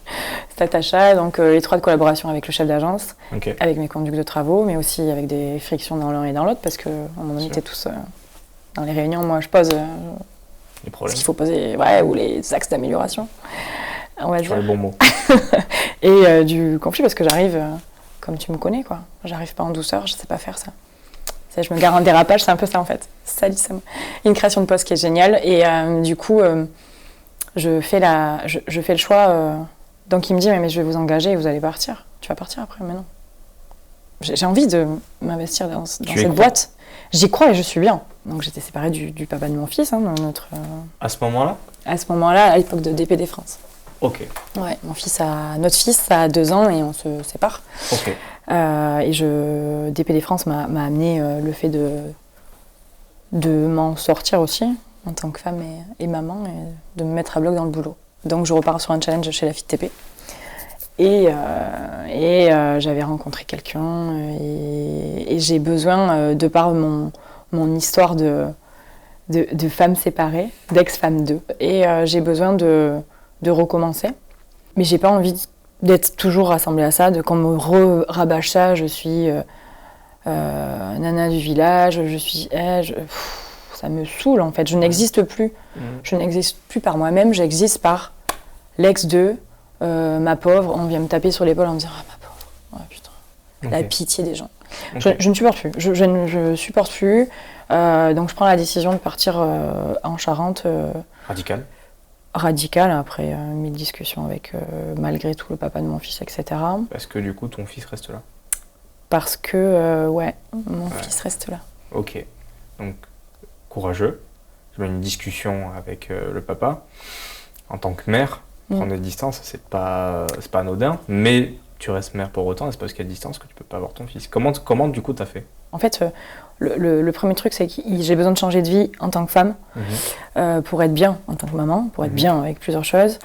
[SPEAKER 2] Stat achat, donc étroite collaboration avec le chef d'agence, avec mes conducs de travaux, mais aussi avec des frictions dans l'un et dans l'autre, parce qu'à un moment donné, on était tous dans les réunions. Moi, je pose,
[SPEAKER 1] Les
[SPEAKER 2] ce
[SPEAKER 1] problèmes.
[SPEAKER 2] qu'il faut poser, ou les axes d'amélioration, on va
[SPEAKER 1] C'est
[SPEAKER 2] dire.
[SPEAKER 1] le bon mot.
[SPEAKER 2] Et du conflit, parce que j'arrive, comme tu me connais, quoi. J'arrive pas en douceur, je sais pas faire ça. Je me gare en dérapage, c'est un peu ça en fait. Salissement. Une création de poste qui est géniale. Et du coup, je fais le choix. Donc il me dit, mais je vais vous engager et vous allez partir. Tu vas partir après, mais non. J'ai envie de m'investir dans cette boîte. J'y crois et je suis bien. Donc j'étais séparée du papa de mon fils, hein, dans notre...
[SPEAKER 1] À ce moment-là?
[SPEAKER 2] À ce moment-là, à l'époque de DPD France.
[SPEAKER 1] Ok.
[SPEAKER 2] Ouais, notre fils a 2 ans et on se sépare.
[SPEAKER 1] Ok.
[SPEAKER 2] Et DPD France m'a amené le fait de m'en sortir aussi, en tant que femme et maman, et de me mettre à bloc dans le boulot. Donc je repars sur un challenge chez la FITP. Et j'avais rencontré quelqu'un et j'ai besoin, de par mon histoire de femmes séparées, d'ex-femmes d'eux, et j'ai besoin de recommencer. Mais j'ai pas envie d'être toujours rassemblée à ça, qu'on me rabâche ça, je suis nana du village, ça me saoule en fait, je n'existe plus. Je n'existe plus par moi-même, j'existe par l'ex de ma pauvre, on vient me taper sur l'épaule en me disant ah ma pauvre, oh, putain, la pitié des gens. Je ne supporte plus, je ne supporte plus, donc je prends la décision de partir en Charente. Radical, après 1000 discussions avec malgré tout le papa de mon fils, etc.
[SPEAKER 1] Parce que du coup ton fils reste là?
[SPEAKER 2] Parce que mon fils reste là.
[SPEAKER 1] Ok, donc courageux, je mets une discussion avec le papa. En tant que mère, prendre des distances, c'est pas anodin, mais tu restes mère pour autant, et c'est parce qu'il y a distance que tu peux pas avoir ton fils. Comment du coup t'as fait?
[SPEAKER 2] En fait, le premier truc, c'est que j'ai besoin de changer de vie en tant que femme, pour être bien en tant que maman, pour être bien avec plusieurs choses.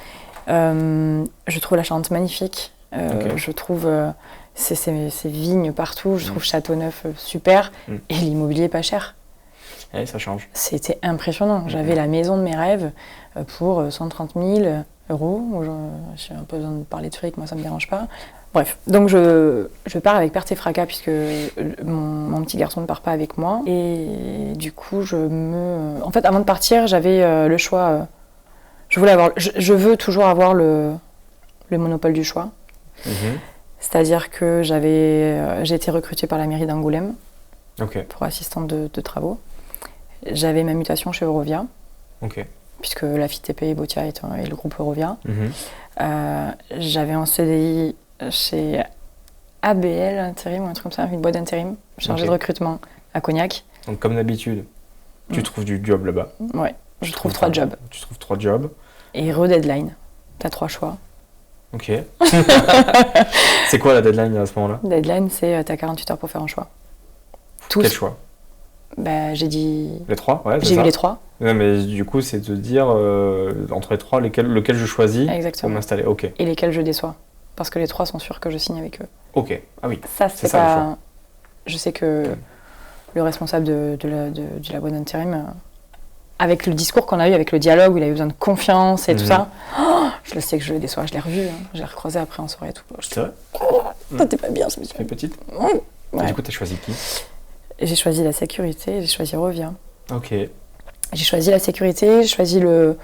[SPEAKER 2] Je trouve la Charente magnifique. Je trouve ces vignes partout. Je trouve Châteauneuf super. Et l'immobilier pas cher.
[SPEAKER 1] Et ça change.
[SPEAKER 2] C'était impressionnant. J'avais la maison de mes rêves pour 130 000 euros. J'ai un peu besoin de parler de fric, moi ça me dérange pas. Bref, donc je pars avec perte et fracas puisque mon petit garçon ne part pas avec moi. Et du coup, en fait, avant de partir, j'avais le choix. Je veux toujours avoir le monopole du choix. C'est-à-dire que j'ai été recrutée par la mairie d'Angoulême pour assistante de travaux. J'avais ma mutation chez Eurovia, puisque la FITP et Botia est le groupe Eurovia. J'avais un CDI chez ABL intérim ou un truc comme ça, une boîte d'intérim chargée de recrutement à Cognac.
[SPEAKER 1] Donc comme d'habitude, tu trouves du job là-bas?
[SPEAKER 2] Ouais, je trouve 3 jobs.
[SPEAKER 1] Tu trouves 3 jobs.
[SPEAKER 2] Et re-deadline, t'as 3 choix.
[SPEAKER 1] Ok. C'est quoi la deadline à ce moment-là?
[SPEAKER 2] Deadline, c'est t'as 48 heures pour faire un choix.
[SPEAKER 1] Quel choix?
[SPEAKER 2] Bah, j'ai dit...
[SPEAKER 1] Les 3, ouais,
[SPEAKER 2] j'ai eu les 3.
[SPEAKER 1] Non, mais du coup, c'est de dire entre les 3, lequel je choisis pour m'installer. Ok.
[SPEAKER 2] Et lesquels je déçois. Parce que les 3 sont sûrs que je signe avec eux.
[SPEAKER 1] Ok, ah oui.
[SPEAKER 2] Ça, c'est pas... Le choix. Je sais que le responsable de la boîte d'intérim, avec le discours qu'on a eu, avec le dialogue où il avait besoin de confiance et tout ça, je le sais que je le déçois. Je l'ai revu, je l'ai recroisé après en soirée et tout.
[SPEAKER 1] C'est vrai?
[SPEAKER 2] Toi, t'es pas bien, ce monsieur.
[SPEAKER 1] Tu es petite?
[SPEAKER 2] Ouais.
[SPEAKER 1] Du coup, t'as choisi qui?
[SPEAKER 2] J'ai choisi la sécurité, j'ai choisi Eurovia.
[SPEAKER 1] Ok.
[SPEAKER 2] J'ai choisi la sécurité, j'ai choisi le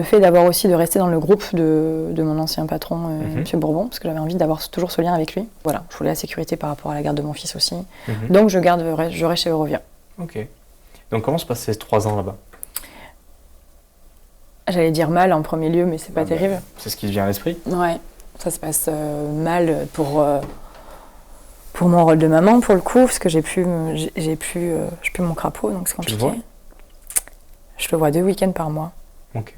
[SPEAKER 2] fait d'avoir aussi de rester dans le groupe de mon ancien patron, M. Bourbon, parce que j'avais envie d'avoir toujours ce lien avec lui. Voilà, je voulais la sécurité par rapport à la garde de mon fils aussi. Donc je reste chez Eurovia.
[SPEAKER 1] Ok. Donc comment se passent ces 3 ans là-bas?
[SPEAKER 2] J'allais dire mal en premier lieu, mais c'est pas terrible.
[SPEAKER 1] C'est ce qui te vient à l'esprit?
[SPEAKER 2] Ouais, ça se passe mal pour mon rôle de maman, pour le coup, parce que j'ai plus mon crapaud, donc c'est compliqué.
[SPEAKER 1] Tu le vois?
[SPEAKER 2] Je le vois 2 week-ends par mois.
[SPEAKER 1] Ok.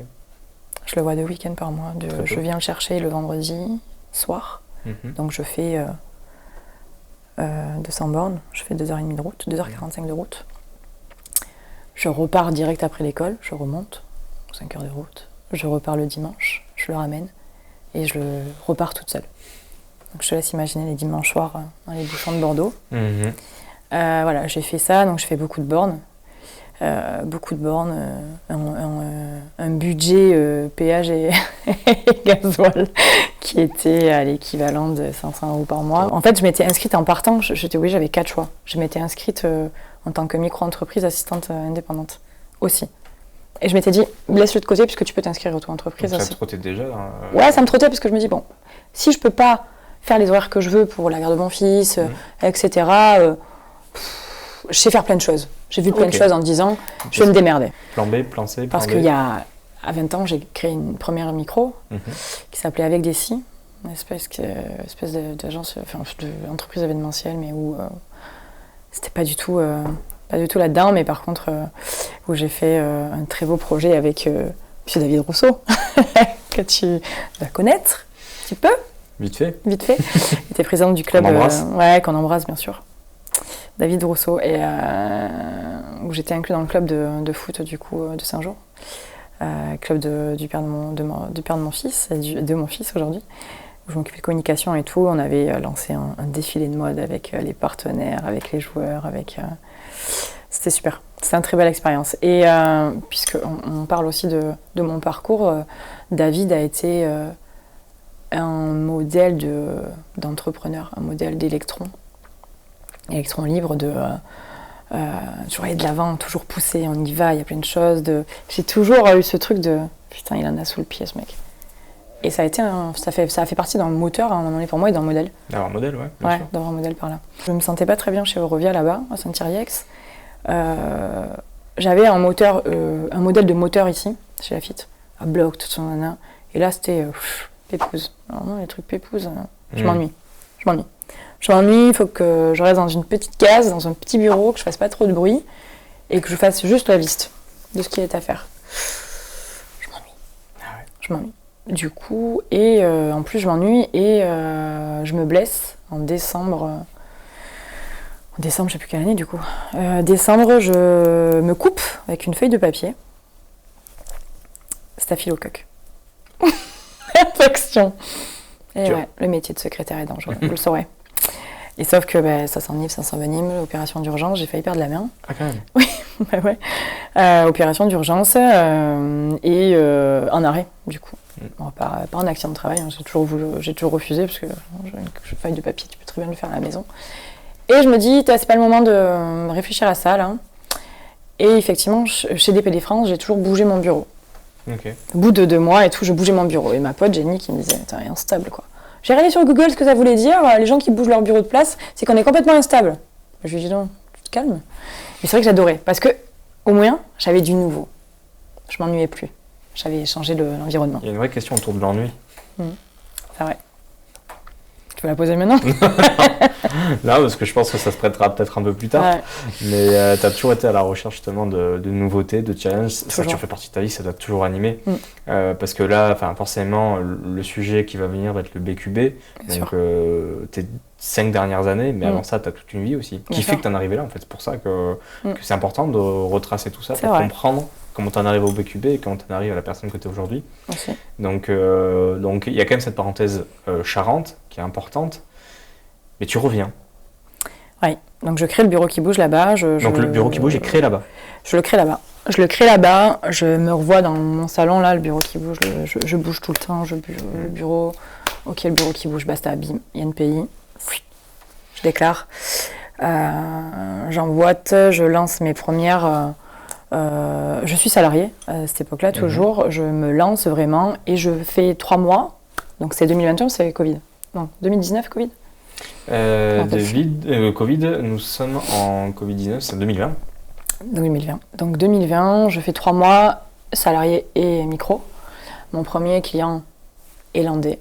[SPEAKER 2] Je le vois 2 week-ends par mois. Je viens le chercher le vendredi soir. Donc je fais 200 bornes, je fais 2h30 de route, 2h45 de route. Je repars direct après l'école, je remonte, 5 heures de route. Je repars le dimanche, je le ramène et je repars toute seule. Donc je te laisse imaginer les dimanches soirs dans les bouchons de Bordeaux. Voilà, j'ai fait ça, donc je fais beaucoup de bornes. Un budget péage et gasoil qui était à l'équivalent de 500 € par mois. En fait, je m'étais inscrite en partant, j'avais 4 choix. Je m'étais inscrite en tant que micro-entreprise assistante indépendante aussi. Et je m'étais dit, laisse-le de côté puisque tu peux t'inscrire auto-entreprise.
[SPEAKER 1] Donc ça te trottait déjà
[SPEAKER 2] Ouais, ça me trottait parce que je me dis, bon, si je peux pas faire les horaires que je veux pour la garde de mon fils, etc., je sais faire plein de choses. J'ai vu plein de choses en 10 ans, je vais me démerder.
[SPEAKER 1] Plan B, plan C, plan D.
[SPEAKER 2] Parce qu'il y a, à 20 ans, j'ai créé une première micro qui s'appelait Avec des Si, une espèce d'agence, enfin, d'entreprise événementielle, mais où c'était pas du tout là-dedans, mais par contre, où j'ai fait un très beau projet avec monsieur David Rousseau, que tu dois connaître un petit peu.
[SPEAKER 1] Vite fait.
[SPEAKER 2] Il était président du club.
[SPEAKER 1] Qu'on embrasse.
[SPEAKER 2] Qu'on embrasse, bien sûr. David Rousseau, et où j'étais inclus dans le club de foot du coup de Saint-Jean, club du père de mon fils et de mon fils aujourd'hui, où je m'occupais de communication et tout. On avait lancé un défilé de mode avec les partenaires, avec les joueurs, c'était super. C'était une très belle expérience. Et puisqu'on parle aussi de mon parcours, David a été un modèle d'entrepreneur, un modèle d'électron libre, toujours aller de l'avant, toujours pousser, on y va, il y a plein de choses. J'ai toujours eu ce truc de putain, il en a sous le pied ce mec. Et ça a fait partie d'un moteur à un moment donné pour moi et d'un modèle.
[SPEAKER 1] D'avoir un modèle, ouais.
[SPEAKER 2] Ouais, d'avoir un modèle par là. Je me sentais pas très bien chez Eurovia là-bas, à Saint-Thierry-Ex. J'avais un modèle de moteur ici, chez Lafitte, à bloc, tout son nana. Et là c'était pépouze. Alors non, les trucs pépouze, je m'ennuie. Il faut que je reste dans une petite case, dans un petit bureau, que je fasse pas trop de bruit et que je fasse juste la liste de ce qu'il est à faire. Je m'ennuie.
[SPEAKER 1] Ah ouais.
[SPEAKER 2] Je m'ennuie. Du coup, et en plus je m'ennuie et je me blesse en décembre. En décembre, je sais plus quelle année du coup. Décembre, je me coupe avec une feuille de papier. Staphylocoque. Infection. Et ouais, le métier de secrétaire est dangereux, vous le saurez. Et sauf que ça s'enivre, ça s'envenime, opération d'urgence, j'ai failli perdre la main.
[SPEAKER 1] Ah quand même.
[SPEAKER 2] Oui, opération d'urgence et en arrêt du coup. Bon, pas un accident de travail, hein, j'ai toujours refusé parce que j'ai une feuille de papier, tu peux très bien le faire à la maison. Et je me dis, c'est pas le moment de réfléchir à ça là. Et effectivement, chez DPD France, j'ai toujours bougé mon bureau.
[SPEAKER 1] Okay.
[SPEAKER 2] Au bout de 2 mois et tout, je bougeais mon bureau. Et ma pote Jenny qui me disait, t'es instable quoi. J'ai regardé sur Google ce que ça voulait dire, les gens qui bougent leur bureau de place, c'est qu'on est complètement instable. Je lui ai dit non, tu te calmes. Mais c'est vrai que j'adorais, parce que au moins, j'avais du nouveau. Je m'ennuyais plus. J'avais changé l'environnement.
[SPEAKER 1] Il y a une vraie question autour de l'ennui.
[SPEAKER 2] C'est vrai. Tu veux la poser maintenant?
[SPEAKER 1] Non, parce que je pense que ça se prêtera peut-être un peu plus tard. Ouais. Mais tu as toujours été à la recherche justement de nouveautés, de challenges. Ça a toujours fait partie de ta vie, ça doit toujours animer. Parce que là, forcément, le sujet qui va venir va être le BQB. Bien donc tes 5 dernières années, mais avant ça, tu as toute une vie aussi. Qui fait que tu en es arrivé là, en fait. C'est pour ça que c'est important de retracer tout ça pour comprendre comment tu en arrives au BQB et comment tu en arrives à la personne que tu es aujourd'hui. Donc il y a quand même cette parenthèse Charente qui est importante. Mais tu reviens.
[SPEAKER 2] Oui, donc je crée le bureau qui bouge là-bas.
[SPEAKER 1] Donc le bureau qui bouge est créé là-bas.
[SPEAKER 2] Je le crée là-bas. Je me revois dans mon salon là, le bureau qui bouge. Je bouge tout le temps, je bouge le bureau. Ok, le bureau qui bouge, basta, bim, INPI. Je déclare. J'emboîte, je lance mes premières... je suis salariée à cette époque-là, toujours. Je me lance vraiment et je fais 3 mois. Donc c'est 2021, c'est Covid. Non, 2019, Covid.
[SPEAKER 1] Covid, nous sommes en Covid-19, c'est 2020.
[SPEAKER 2] 2020. Donc 2020, je fais 3 mois salarié et micro. Mon premier client est landais.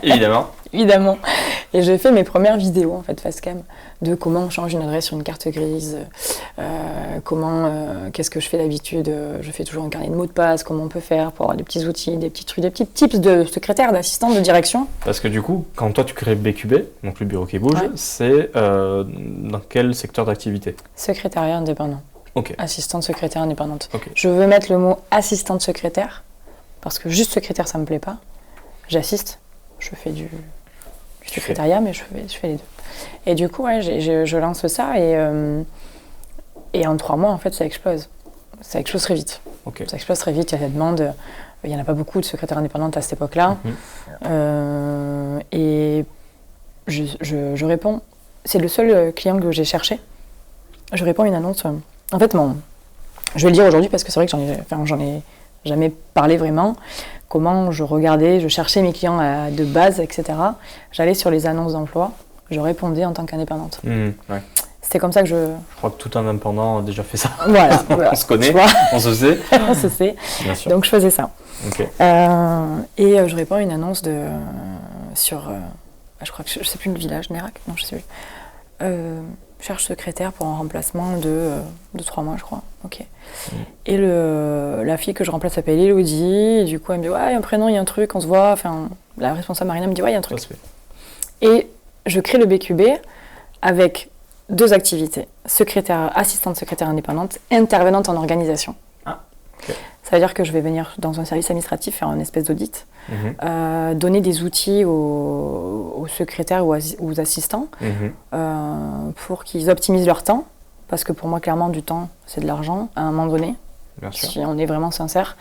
[SPEAKER 2] Évidemment. Et j'ai fait mes premières vidéos en fait facecam de comment on change une adresse sur une carte grise, qu'est-ce que je fais d'habitude, je fais toujours un carnet de mots de passe, comment on peut faire pour avoir des petits outils, des petits trucs, des petits tips de secrétaire, d'assistant, de direction.
[SPEAKER 1] Parce que du coup, quand toi tu crées BQB, donc le bureau qui bouge, c'est dans quel secteur d'activité?
[SPEAKER 2] Secrétariat indépendant.
[SPEAKER 1] Okay.
[SPEAKER 2] Assistante secrétaire indépendante.
[SPEAKER 1] Okay.
[SPEAKER 2] Je veux mettre le mot assistante secrétaire parce que juste secrétaire ça me plaît pas. J'assiste, je fais du secrétariat, mais je fais les deux. Et du coup, je lance ça et en 3 mois, en fait, ça explose. Ça explose très vite.
[SPEAKER 1] Okay.
[SPEAKER 2] Ça explose très vite, il y a des demandes. Il n'y en a pas beaucoup de secrétaires indépendantes à cette époque-là. Et je réponds. C'est le seul client que j'ai cherché. Je réponds à une annonce. En fait, Je vais le dire aujourd'hui parce que c'est vrai que j'en ai jamais parlé vraiment. Comment je regardais, je cherchais mes clients de base, etc. J'allais sur les annonces d'emploi, je répondais en tant qu'indépendante.
[SPEAKER 1] Ouais.
[SPEAKER 2] C'était comme ça que
[SPEAKER 1] Je crois que tout un indépendant a déjà fait ça.
[SPEAKER 2] Voilà.
[SPEAKER 1] On se connaît, on se sait.
[SPEAKER 2] On se sait.
[SPEAKER 1] Bien sûr.
[SPEAKER 2] Donc je faisais ça.
[SPEAKER 1] Okay.
[SPEAKER 2] Et je réponds à une annonce sur, je crois que je sais plus le village, Nérac, non je sais plus. Cherche secrétaire pour un remplacement de 3 mois, je crois. Ok. Et la fille que je remplace s'appelle Elodie. Et du coup, elle me dit, ouais, il y a un prénom, il y a un truc, on se voit. Enfin, la responsable Marina me dit, ouais, il y a un truc. Et je crée le BQB avec 2 activités. Assistante secrétaire indépendante, intervenante en organisation.
[SPEAKER 1] Ah, ok.
[SPEAKER 2] Ça veut dire que je vais venir dans un service administratif faire une espèce d'audit, donner des outils aux secrétaires ou aux assistants pour qu'ils optimisent leur temps. Parce que pour moi, clairement, du temps, c'est de l'argent à un moment donné.
[SPEAKER 1] Bien sûr.
[SPEAKER 2] Si on est vraiment sincère.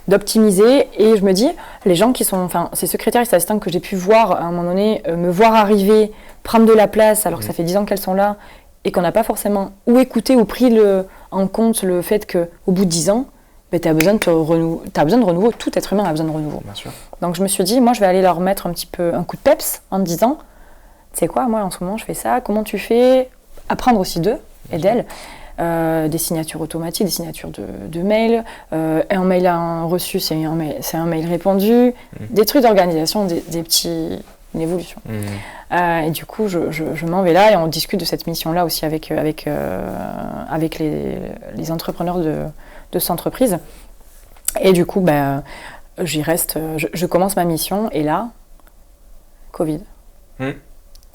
[SPEAKER 2] D'optimiser. Et je me dis, les gens qui sont... Enfin, ces secrétaires et ces assistants que j'ai pu voir à un moment donné, me voir arriver, prendre de la place, alors que ça fait 10 ans qu'elles sont là, et qu'on n'a pas forcément ou écouté ou pris en compte le fait qu'au bout de 10 ans, tu as besoin de renouveau. Tout être humain a besoin de renouveau.
[SPEAKER 1] Bien sûr. Donc
[SPEAKER 2] je me suis dit, moi, je vais aller leur mettre un petit peu un coup de peps en me disant, tu sais quoi, moi, en ce moment, je fais ça. Comment tu fais? Apprendre aussi d'eux et d'elles. Des signatures automatiques, des signatures de mails. Un mail reçu, c'est un mail répondu. Des trucs d'organisation, une évolution. Et du coup, je m'en vais là et on discute de cette mission-là aussi avec les entrepreneurs de cette entreprise. Et du coup, j'y reste. Je commence ma mission et là, Covid.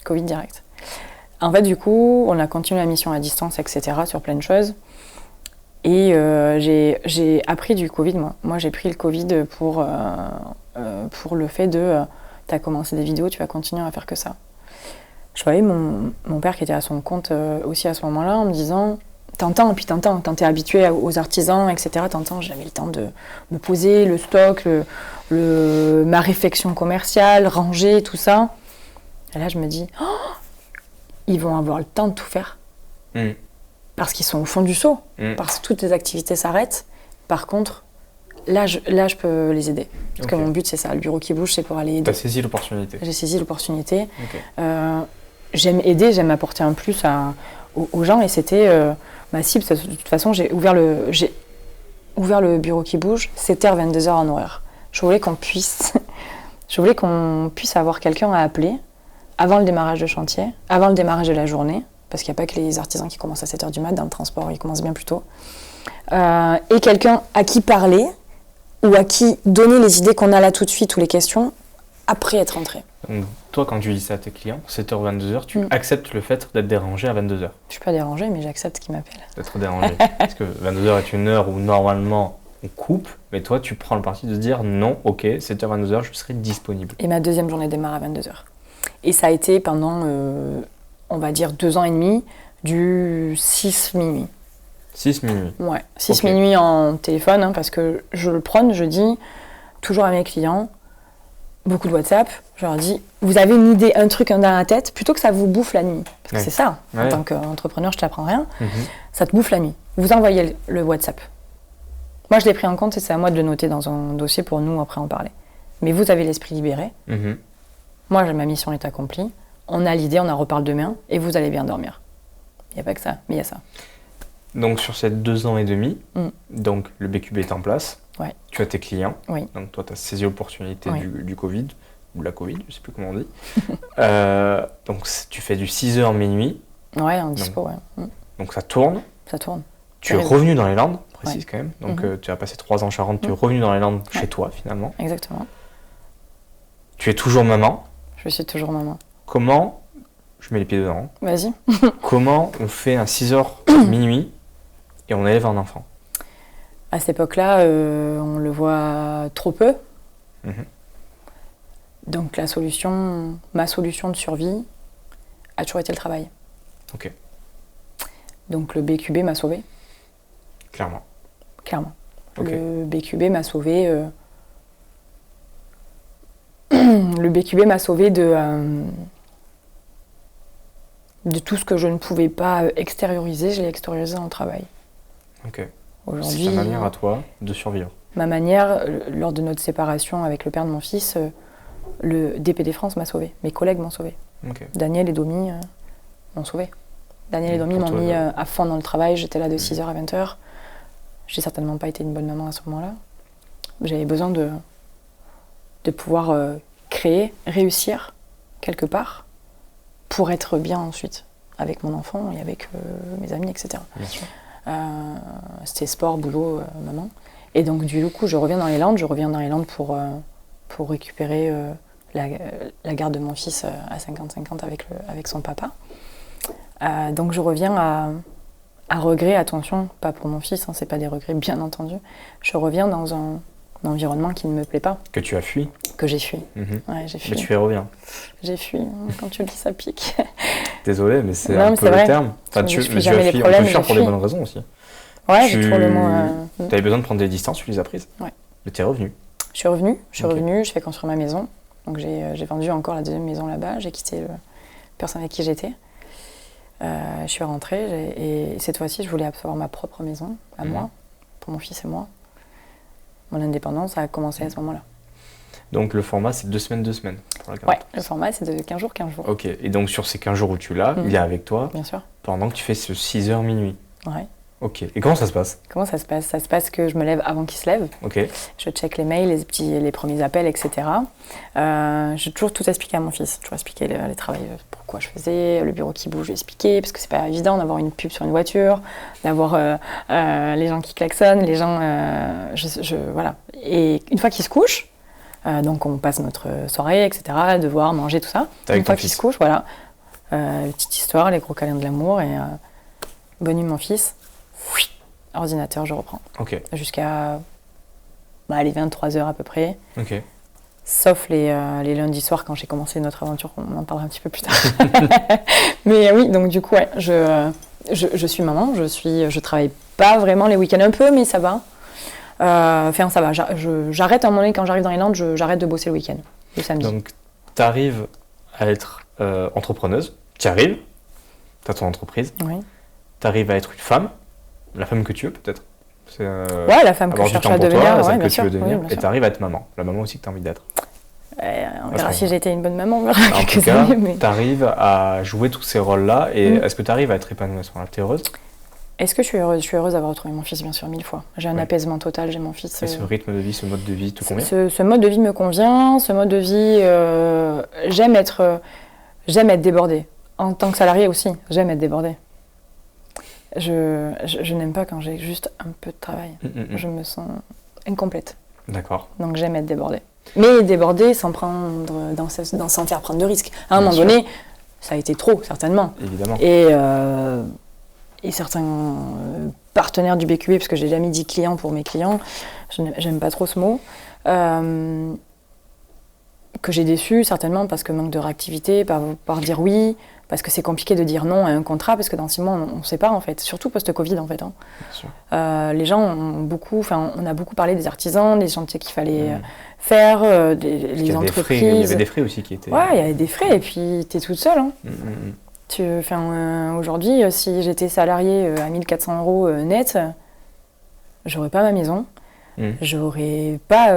[SPEAKER 2] Covid direct. En fait, du coup, on a continué la mission à distance, etc., sur plein de choses. Et j'ai appris du Covid, moi. Moi, j'ai pris le Covid pour le fait de... tu as commencé des vidéos, tu vas continuer à faire que ça. Je voyais mon père qui était à son compte aussi à ce moment-là, en me disant... T'entends, quand t'es habitué aux artisans, etc., t'entends, j'avais le temps de me poser, le stock, ma réflexion commerciale, ranger, tout ça. Et là, je me dis... ils vont avoir le temps de tout faire. Parce qu'ils sont au fond du seau. Parce que toutes les activités s'arrêtent. Par contre, là, je peux les aider. Parce que mon but, c'est ça. Le bureau qui bouge, c'est pour aller aider.
[SPEAKER 1] Tu as saisi l'opportunité.
[SPEAKER 2] J'ai saisi l'opportunité. J'aime aider, j'aime apporter un plus aux gens. Et c'était ma cible. De toute façon, j'ai ouvert le bureau qui bouge, 7h, 22h en horaire. Je voulais qu'on puisse avoir quelqu'un à appeler avant le démarrage de chantier, avant le démarrage de la journée, parce qu'il n'y a pas que les artisans qui commencent à 7h du mat, dans le transport, ils commencent bien plus tôt, et quelqu'un à qui parler, ou à qui donner les idées qu'on a là tout de suite, ou les questions, après être rentré.
[SPEAKER 1] Donc, toi, quand tu dis ça à tes clients, 7h, 22h, tu acceptes le fait d'être dérangé à 22h?
[SPEAKER 2] Je suis pas dérangée, mais j'accepte qu'ils m'appellent.
[SPEAKER 1] D'être dérangé. Parce que 22h est une heure où normalement on coupe, mais toi, tu prends le parti de se dire non, ok, 7h, 22h, je serai disponible.
[SPEAKER 2] Et ma deuxième journée démarre à 22h. Et ça a été pendant, on va dire, 2 ans et demi, du 6 minuit.
[SPEAKER 1] 6 minuit?
[SPEAKER 2] Ouais, 6 minuit en téléphone, parce que je le prône, je dis toujours à mes clients, beaucoup de WhatsApp, je leur dis, vous avez une idée, un truc dans la tête, plutôt que ça vous bouffe la nuit. Parce que c'est ça, en tant qu'entrepreneur, je ne t'apprends rien, ça te bouffe la nuit. Vous envoyez le WhatsApp. Moi, je l'ai pris en compte et c'est à moi de le noter dans un dossier pour nous, après en parler. Mais vous avez l'esprit libéré. Moi, ma mission est accomplie. On a l'idée, on en reparle demain et vous allez bien dormir. Il n'y a pas que ça, mais il y a ça.
[SPEAKER 1] Donc, sur ces 2 ans et demi, donc le BQB est en place.
[SPEAKER 2] Ouais.
[SPEAKER 1] Tu as tes clients.
[SPEAKER 2] Oui.
[SPEAKER 1] Donc, toi, tu as saisi l'opportunité du Covid, ou la Covid, je ne sais plus comment on dit. Donc, tu fais du 6h minuit.
[SPEAKER 2] Ouais, en dispo, ouais.
[SPEAKER 1] Donc, ça tourne.
[SPEAKER 2] Ça tourne.
[SPEAKER 1] Tu es revenu dans les Landes, précise quand même. Donc, tu as passé 3 ans en Charente, tu es revenu dans les Landes chez toi, finalement.
[SPEAKER 2] Exactement.
[SPEAKER 1] Tu es toujours maman.
[SPEAKER 2] Je suis toujours maman.
[SPEAKER 1] Comment, je mets les pieds dedans.
[SPEAKER 2] Vas-y.
[SPEAKER 1] Comment on fait un 6h minuit et on élève un enfant?
[SPEAKER 2] À cette époque-là, on le voit trop peu. Donc ma solution de survie a toujours été le travail.
[SPEAKER 1] Ok.
[SPEAKER 2] Donc le BQB m'a sauvée.
[SPEAKER 1] Clairement.
[SPEAKER 2] Okay. Le BQB m'a sauvée. Le BQB m'a sauvée de tout ce que je ne pouvais pas extérioriser. Je l'ai extériorisé dans le travail.
[SPEAKER 1] Ok.
[SPEAKER 2] Aujourd'hui,
[SPEAKER 1] c'est ta manière à toi de survivre.
[SPEAKER 2] ma manière, lors de notre séparation avec le père de mon fils, le DPD France m'a sauvée. Mes collègues m'ont sauvée.
[SPEAKER 1] Ok.
[SPEAKER 2] Daniel et Domi m'ont sauvée. Daniel et Domi
[SPEAKER 1] Pour
[SPEAKER 2] m'ont
[SPEAKER 1] toi,
[SPEAKER 2] mis à fond dans le travail. J'étais là de 6h à 20h. J'ai certainement pas été une bonne maman à ce moment-là. J'avais besoin de pouvoir créer, réussir quelque part pour être bien ensuite avec mon enfant et avec mes amis, etc.
[SPEAKER 1] Bien sûr.
[SPEAKER 2] C'était sport, boulot, maman. Et donc du coup, je reviens dans les Landes. Je reviens dans les Landes pour récupérer la garde de mon fils à 50-50 avec son papa. Donc je reviens à regret, attention, pas pour mon fils, hein, c'est pas des regrets bien entendu. Je reviens dans un environnement qui ne me plaît pas.
[SPEAKER 1] Que tu as fui.
[SPEAKER 2] Que j'ai fui.
[SPEAKER 1] Mhm.
[SPEAKER 2] Ouais, j'ai fui.
[SPEAKER 1] Mais tu y reviens.
[SPEAKER 2] J'ai fui. Quand tu le dis, ça pique.
[SPEAKER 1] Désolé, mais c'est
[SPEAKER 2] Non,
[SPEAKER 1] un
[SPEAKER 2] mais
[SPEAKER 1] peu
[SPEAKER 2] c'est
[SPEAKER 1] le
[SPEAKER 2] vrai.
[SPEAKER 1] terme. Enfin,
[SPEAKER 2] Mais je
[SPEAKER 1] mais
[SPEAKER 2] fuis
[SPEAKER 1] tu
[SPEAKER 2] jamais
[SPEAKER 1] as
[SPEAKER 2] les
[SPEAKER 1] fui. On
[SPEAKER 2] problèmes,
[SPEAKER 1] peut fuir
[SPEAKER 2] je
[SPEAKER 1] pour les
[SPEAKER 2] fuis.
[SPEAKER 1] bonnes raisons aussi.
[SPEAKER 2] Ouais, j'ai toujours le mot.
[SPEAKER 1] Tu avais besoin de prendre des distances, tu les as prises.
[SPEAKER 2] Ouais.
[SPEAKER 1] Mais tu es revenu.
[SPEAKER 2] Je suis revenue,
[SPEAKER 1] Ok.
[SPEAKER 2] je fais construire ma maison. Donc j'ai vendu encore la deuxième maison là-bas, j'ai quitté la personne avec qui j'étais. Je suis rentrée et cette fois-ci, je voulais avoir ma propre maison, à moi, pour mon fils et moi. Mon indépendance a commencé à ce moment-là.
[SPEAKER 1] Donc le format, c'est 2 semaines, 2 semaines pour la garde.
[SPEAKER 2] Ouais, le format, c'est de 15 jours, 15 jours.
[SPEAKER 1] Ok, et donc sur ces 15 jours où tu l'as, il est avec toi
[SPEAKER 2] Bien sûr.
[SPEAKER 1] pendant que tu fais ce 6h minuit.
[SPEAKER 2] Ouais.
[SPEAKER 1] Ok, et comment ça se passe?
[SPEAKER 2] Comment ça se passe? Ça se passe que je me lève avant qu'il se lève.
[SPEAKER 1] Ok,
[SPEAKER 2] Je check les mails, les premiers appels, etc. J'ai toujours tout expliqué à mon fils. J'ai toujours expliqué les travails, pourquoi je faisais, le bureau qui bouge, j'ai expliqué, parce que c'est pas évident d'avoir une pub sur une voiture, d'avoir les gens qui klaxonnent, les gens... voilà. Et une fois qu'il se couche, donc on passe notre soirée, etc., devoir manger, tout ça.
[SPEAKER 1] T'es avec
[SPEAKER 2] Une fois
[SPEAKER 1] ton
[SPEAKER 2] qu'il
[SPEAKER 1] fils.
[SPEAKER 2] se couche, voilà. Petite histoire, les gros câlins de l'amour, et bonne nuit mon fils. Ordinateur, je reprends.
[SPEAKER 1] ok,
[SPEAKER 2] Jusqu'à les 23h à peu près.
[SPEAKER 1] ok.
[SPEAKER 2] Sauf les lundis soirs quand j'ai commencé notre aventure, on en parlera un petit peu plus tard. Mais oui, donc du coup, ouais, je suis maman, je travaille pas vraiment les week-ends un peu, mais ça va. Enfin, ça va. J'arrête à un moment donné, quand j'arrive dans les Landes, j'arrête de bosser le week-end, le samedi.
[SPEAKER 1] Donc tu arrives à être entrepreneuse, tu arrives, tu as ton entreprise,
[SPEAKER 2] Oui.
[SPEAKER 1] tu arrives à être une femme, la femme que tu veux peut-être. C'est,
[SPEAKER 2] Ouais, la femme que
[SPEAKER 1] avoir
[SPEAKER 2] je
[SPEAKER 1] du
[SPEAKER 2] cherche
[SPEAKER 1] temps
[SPEAKER 2] à
[SPEAKER 1] pour
[SPEAKER 2] devenir,
[SPEAKER 1] toi, la
[SPEAKER 2] ouais,
[SPEAKER 1] femme
[SPEAKER 2] bien
[SPEAKER 1] que tu
[SPEAKER 2] sûr.
[SPEAKER 1] veux devenir,
[SPEAKER 2] Oui, bien
[SPEAKER 1] et
[SPEAKER 2] sûr.
[SPEAKER 1] tu arrives à être maman, la maman aussi que tu as envie d'être.
[SPEAKER 2] On verra si j'ai été une bonne maman, on verra
[SPEAKER 1] En tout
[SPEAKER 2] quelques
[SPEAKER 1] cas,
[SPEAKER 2] années. Mais...
[SPEAKER 1] tu arrives à jouer tous ces rôles-là, et est-ce que tu arrives à être épanouie à ce moment-là? T'es heureuse?
[SPEAKER 2] Est-ce que je suis heureuse? Je suis heureuse d'avoir retrouvé mon fils, bien sûr, 1000 fois. J'ai un
[SPEAKER 1] Ouais.
[SPEAKER 2] apaisement total, j'ai mon fils.
[SPEAKER 1] Et ce rythme de vie, ce mode de vie te convient?
[SPEAKER 2] Ce mode de vie me convient. Ce mode de vie, j'aime être débordée. En tant que salariée aussi, j'aime être débordée. Je n'aime pas quand j'ai juste un peu de travail. Je me sens incomplète.
[SPEAKER 1] D'accord.
[SPEAKER 2] Donc j'aime être débordée. Mais débordée sans s'en faire prendre de risques. À un moment donné, ça a été trop, certainement.
[SPEAKER 1] Évidemment.
[SPEAKER 2] Et certains partenaires du BQB, parce que j'ai jamais dit client pour mes clients, j'aime pas trop ce mot, que j'ai déçu certainement parce que manque de réactivité, par dire oui, parce que c'est compliqué de dire non à un contrat, parce que dans 6 mois on sait pas en fait, surtout post-Covid en fait. Hein.
[SPEAKER 1] Bien sûr.
[SPEAKER 2] Les gens ont beaucoup, on a beaucoup parlé des artisans, des chantiers qu'il fallait faire, les entreprises.
[SPEAKER 1] Il y avait des frais aussi qui étaient...
[SPEAKER 2] Ouais, il y avait des frais et puis t'es toute seule. Hein. Aujourd'hui, si j'étais salariée à 1 400 € net, j'aurais pas ma maison, j'aurais pas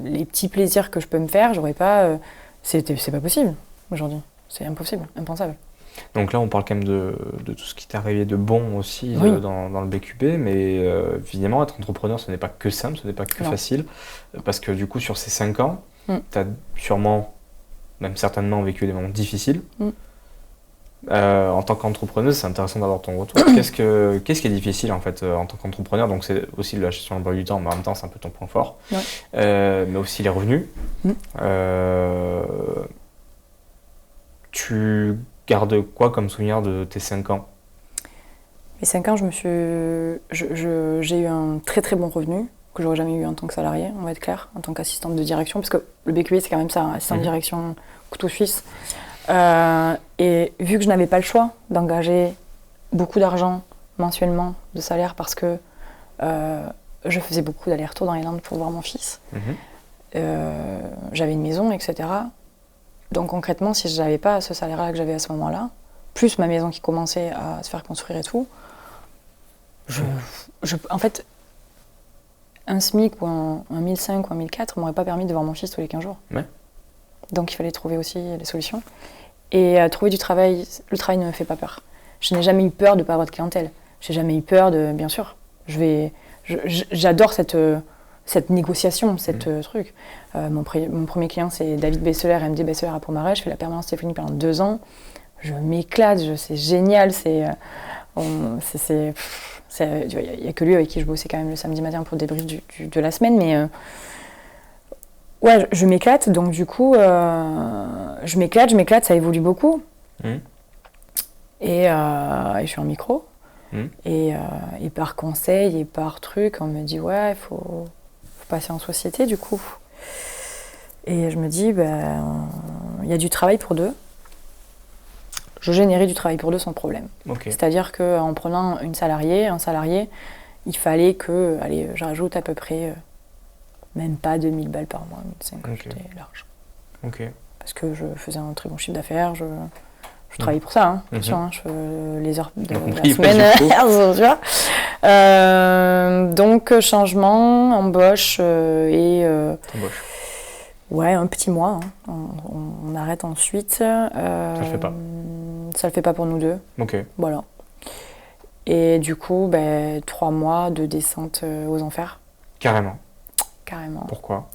[SPEAKER 2] les petits plaisirs que je peux me faire, j'aurais pas... c'est pas possible aujourd'hui, c'est impossible, impensable.
[SPEAKER 1] Donc là, on parle quand même de tout ce qui t'est arrivé de bon aussi dans le BQB, mais évidemment, être entrepreneur, ce n'est pas que simple, ce n'est pas que facile, parce que du coup, sur ces 5 ans, tu as sûrement, même certainement, vécu des moments difficiles. En tant qu'entrepreneuse, c'est intéressant d'avoir ton retour. Qu'est-ce qui est difficile en fait en tant qu'entrepreneur? Donc c'est aussi la gestion de l'emploi du temps, mais en même temps c'est un peu ton point fort.
[SPEAKER 2] Ouais.
[SPEAKER 1] Mais aussi les revenus. Tu gardes quoi comme souvenir de tes 5 ans?
[SPEAKER 2] Mes 5 ans, j'ai eu un très très bon revenu que j'aurais jamais eu en tant que salarié, on va être clair, en tant qu'assistante de direction, parce que le BQB c'est quand même ça, assistante de direction couteau suisse. Et vu que je n'avais pas le choix d'engager beaucoup d'argent mensuellement de salaire parce que je faisais beaucoup d'allers-retours dans les Landes pour voir mon fils, j'avais une maison, etc. Donc concrètement, si je n'avais pas ce salaire-là que j'avais à ce moment-là, plus ma maison qui commençait à se faire construire et tout, En fait, un SMIC ou un 1005 ou un 1004 m'aurait pas permis de voir mon fils tous les 15 jours.
[SPEAKER 1] Ouais.
[SPEAKER 2] Donc il fallait trouver aussi des solutions. Et trouver du travail, le travail ne me fait pas peur. Je n'ai jamais eu peur de ne pas avoir de clientèle. J'ai jamais eu peur de... Bien sûr, j'adore cette négociation, truc. Mon premier client, c'est David Besseler, MD Besseler à Pomarez. Je fais la permanence téléphonique pendant 2 ans. Je m'éclate, c'est génial. Il n'y a que lui avec qui je bossais quand même le samedi matin pour le débrief de la semaine. Mais ouais, je m'éclate. Donc du coup, je m'éclate, ça évolue beaucoup. Et je suis en micro. Et par conseil et par truc, on me dit ouais, il faut passer en société du coup. Et je me dis, il y a du travail pour 2. Je générais du travail pour 2 sans problème.
[SPEAKER 1] Okay.
[SPEAKER 2] C'est-à-dire qu'en prenant un salarié, il fallait que, allez, je rajoute à peu près même pas 2000 balles par mois, 1500, okay. C'était large.
[SPEAKER 1] Okay.
[SPEAKER 2] Parce que je faisais un très bon chiffre d'affaires, je travaillais pour ça, hein, attention, hein, les heures de la semaine, tu vois. Donc changement, embauche
[SPEAKER 1] Embauche.
[SPEAKER 2] Ouais, un petit mois. Hein. On arrête ensuite. Ça
[SPEAKER 1] le fait pas.
[SPEAKER 2] Ça le fait pas pour nous 2.
[SPEAKER 1] Ok.
[SPEAKER 2] Voilà. Et du coup, 3 mois de descente aux enfers.
[SPEAKER 1] Carrément.
[SPEAKER 2] Pourquoi ?